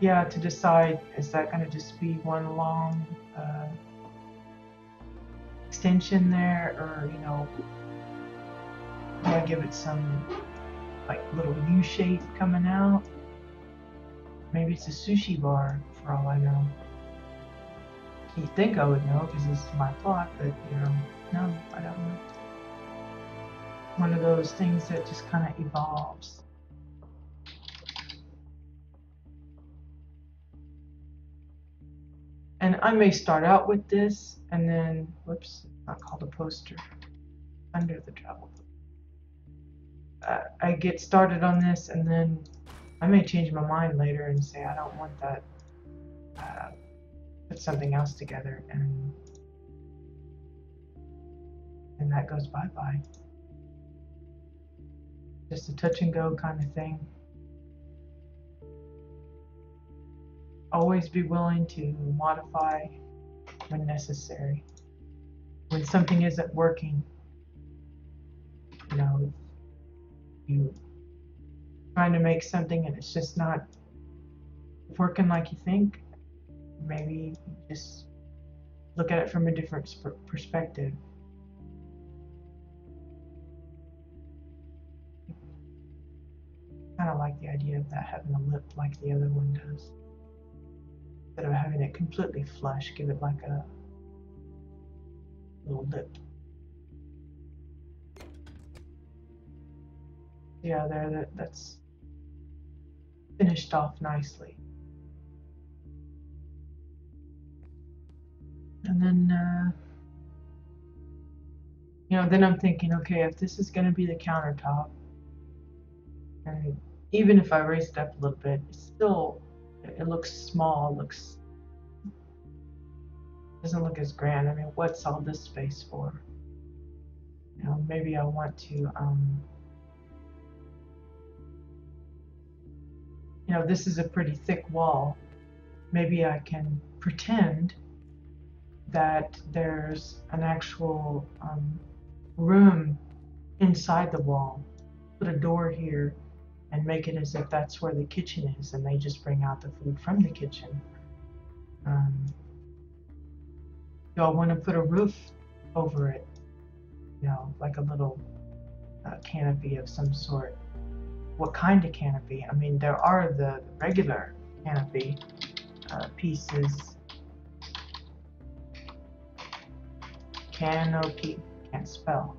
yeah, to decide, is that going to just be one long extension there, or, you know, do I give it some like little U shape coming out? Maybe it's a sushi bar for all I know. You think I would know because it's my plot, but you know, no, I don't know. One of those things that just kind of evolves. And I may start out with this and then, whoops, not called a poster, under the travel. I get started on this and then I may change my mind later and say I don't want that. Put something else together and that goes bye-bye. Just a touch and go kind of thing. Always be willing to modify when necessary. When something isn't working, you know, you trying to make something and it's just not working like you think, maybe just look at it from a different perspective. Kind of like the idea of that having a lip like the other one does. Instead of having it completely flush, give it like a little lip. Yeah, there, that's finished off nicely. And then, you know, then I'm thinking, okay, if this is going to be the countertop, and even if I raise it up a little bit, it's still, it looks small, doesn't look as grand. I mean, what's all this space for? You know, maybe I want to, you know, this is a pretty thick wall. Maybe I can pretend that there's an actual room inside the wall. Put a door here and make it as if that's where the kitchen is and they just bring out the food from the kitchen. Do I want to put a roof over it? You know, like a little canopy of some sort. What kind of canopy? I mean, there are the regular canopy pieces. Canopy, can't spell.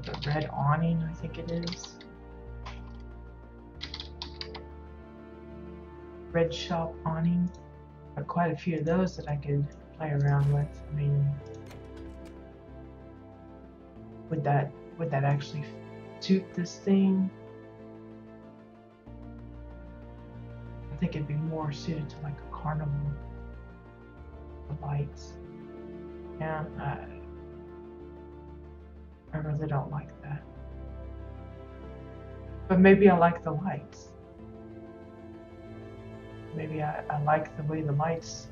The red awning, I think it is. Red shop awning. Quite a few of those that I could play around with. I mean, would that actually suit this thing? I think it'd be more suited to like a carnival. The lights. Yeah, I really don't like that. But maybe I like the lights. Maybe I like the way the lights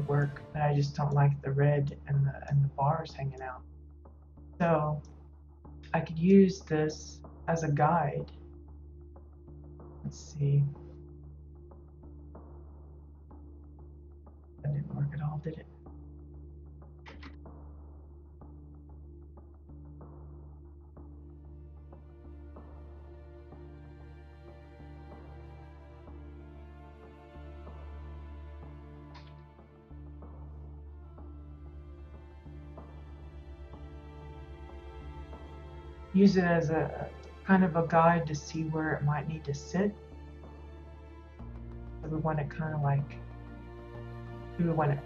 work, but I just don't like the red and the bars hanging out. So I could use this as a guide. Let's see. That didn't work at all, did it? Use it as a kind of a guide to see where it might need to sit. So we want it kind of like, do we want it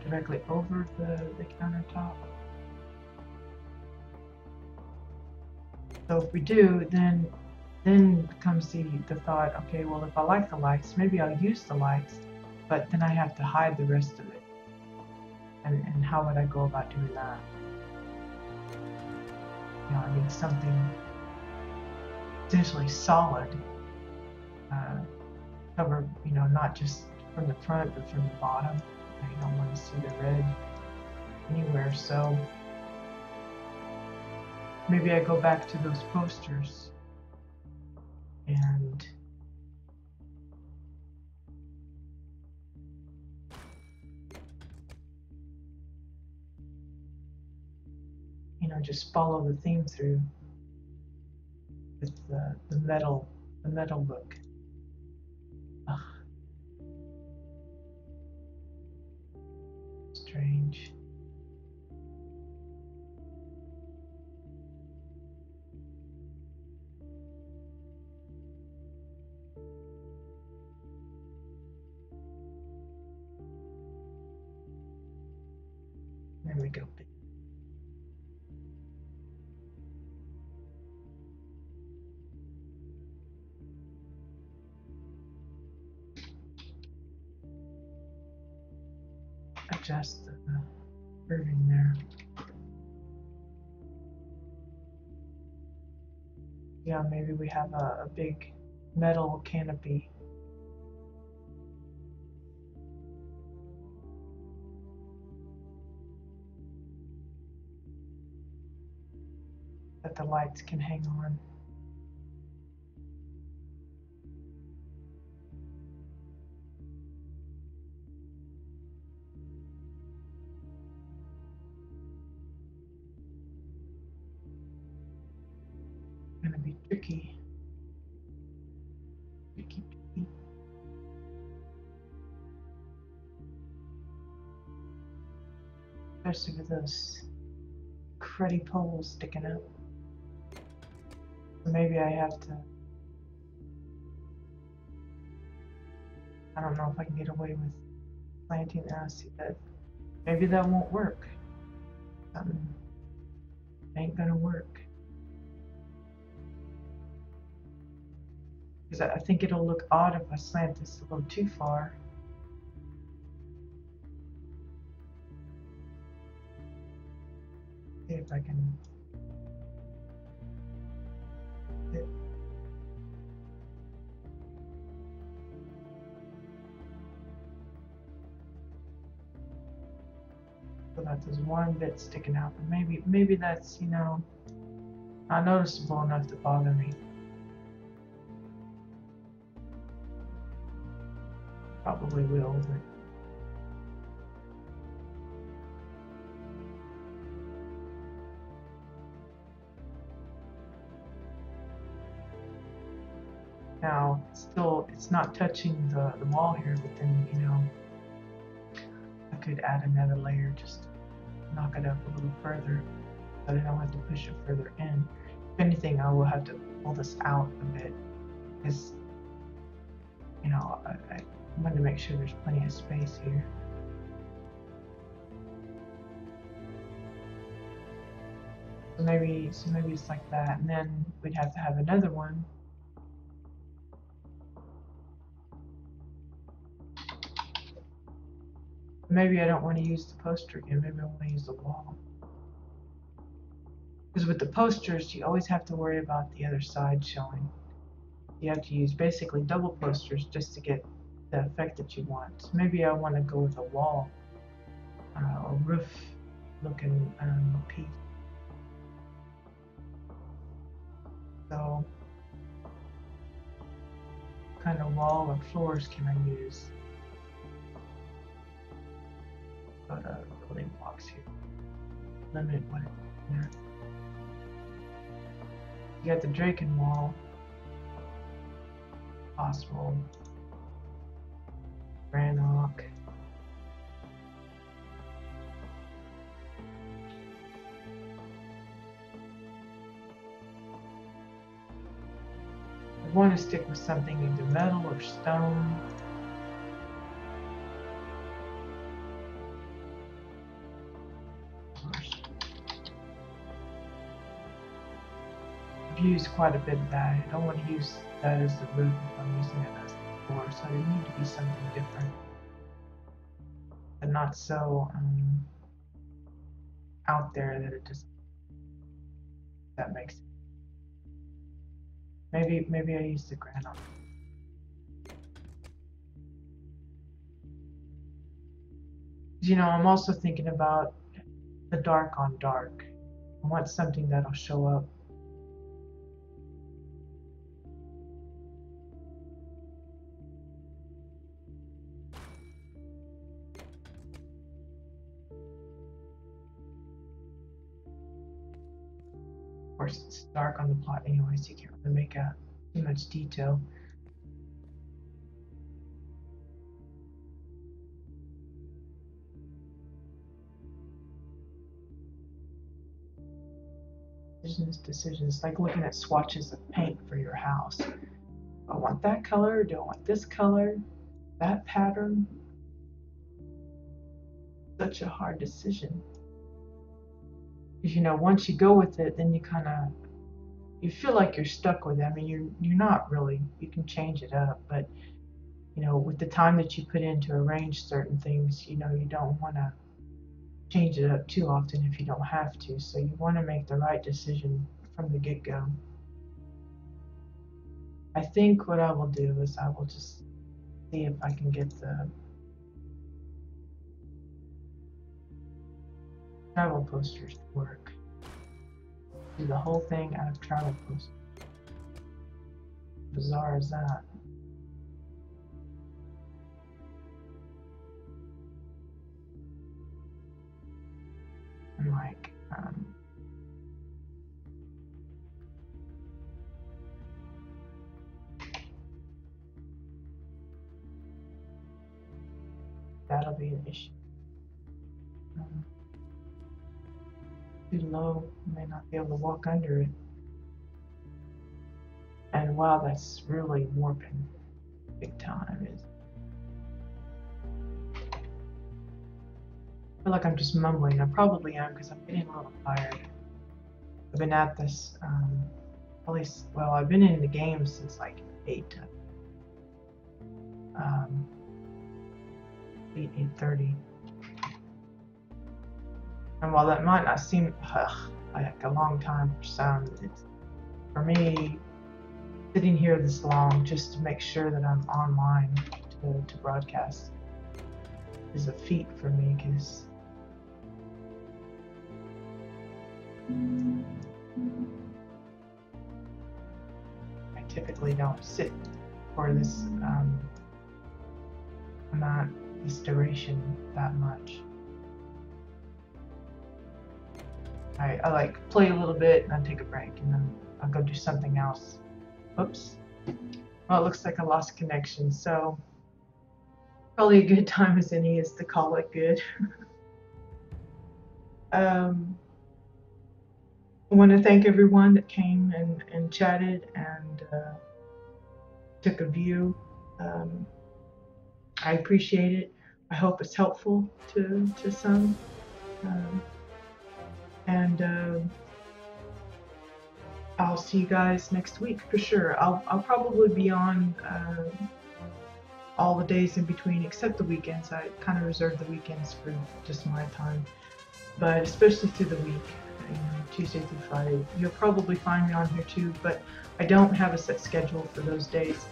directly over the countertop? So if we do, then comes the thought, okay, well, if I like the lights, maybe I'll use the lights, but then I have to hide the rest of it. And how would I go about doing that? You know, I need something essentially solid, cover, you know, not just from the front, but from the bottom. I don't want to see the red anywhere, so maybe I go back to those posters and you know, just follow the theme through with the metal look. Ugh. Strange. There we go. Adjust the curving there. Yeah, maybe we have a big metal canopy. That the lights can hang on. Gonna be tricky. Tricky. Especially with those cruddy poles sticking out. So maybe I have to. I don't know if I can get away with planting acid. That maybe that won't work. Ain't gonna work. Because I think it'll look odd if I slant this a little too far. See if I can. So that there's one bit sticking out, but maybe that's, you know, not noticeable enough to bother me. Probably will, but now still it's not touching the wall here, but then, you know, I could add another layer just to knock it up a little further, but I don't have to push it further in. If anything, I will have to pull this out a bit, because, you know, I wanted to make sure there's plenty of space here. So maybe it's like that, and then we'd have to have another one. Maybe I don't want to use the poster again. Maybe I want to use the wall. Because with the posters, you always have to worry about the other side showing. You have to use basically double posters just to get the effect that you want. So maybe I want to go with a wall or roof looking piece. So, what kind of wall or floors can I use? Go to building blocks here. Limit what is there. You got the Draken wall. Possible. Granok. I want to stick with something either metal or stone. I've used quite a bit of that. I don't want to use that as the roof if I'm using it as the floor, so there need to be something different. And not so out there that it just, that makes sense. Maybe I use the granite. You know, I'm also thinking about the dark on dark. I want something that'll show up. Of course, it's dark on the plot anyway, so you can't really make out too much detail. Decisions, like looking at swatches of paint for your house. Do I want that color? Do I want this color? That pattern? Such a hard decision. Because, you know, once you go with it, then you feel like you're stuck with it. I mean, you're not really. You can change it up, but you know, with the time that you put in to arrange certain things, you know, you don't want to change it up too often if you don't have to. So you want to make the right decision from the get-go. I think what I will do is I will just see if I can get the travel posters to work. Do the whole thing out of travel posters. Bizarre as that. And like, that'll be an issue. Too low, you may not be able to walk under it. And wow, that's really warping big time. I feel like I'm just mumbling. I probably am because I'm getting a little tired. I've been at this, well, I've been in the game since like 8:30. And while that might not seem like a long time for some, it's, for me, sitting here this long just to make sure that I'm online to broadcast is a feat for me, because I typically don't sit for this this duration that much. I like play a little bit and then take a break and then I'll go do something else. Oops. Well, it looks like I lost connection, so probably a good time as any is to call it good. I want to thank everyone that came and chatted and took a view. I appreciate it. I hope it's helpful to some. I'll see you guys next week for sure. I'll probably be on all the days in between except the weekends. I kind of reserve the weekends for just my time, but especially through the week, you know, Tuesday through Friday. You'll probably find me on here too, but I don't have a set schedule for those days,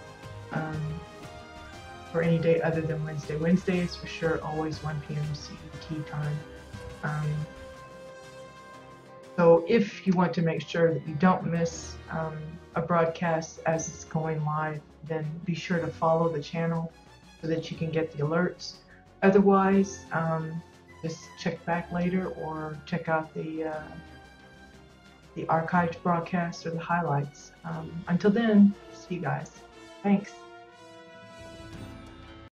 for any day other than Wednesday. Wednesday is for sure always 1 p.m. CET time. So if you want to make sure that you don't miss a broadcast as it's going live, then be sure to follow the channel so that you can get the alerts. Otherwise, just check back later or check out the archived broadcast or the highlights. Until then, see you guys. Thanks.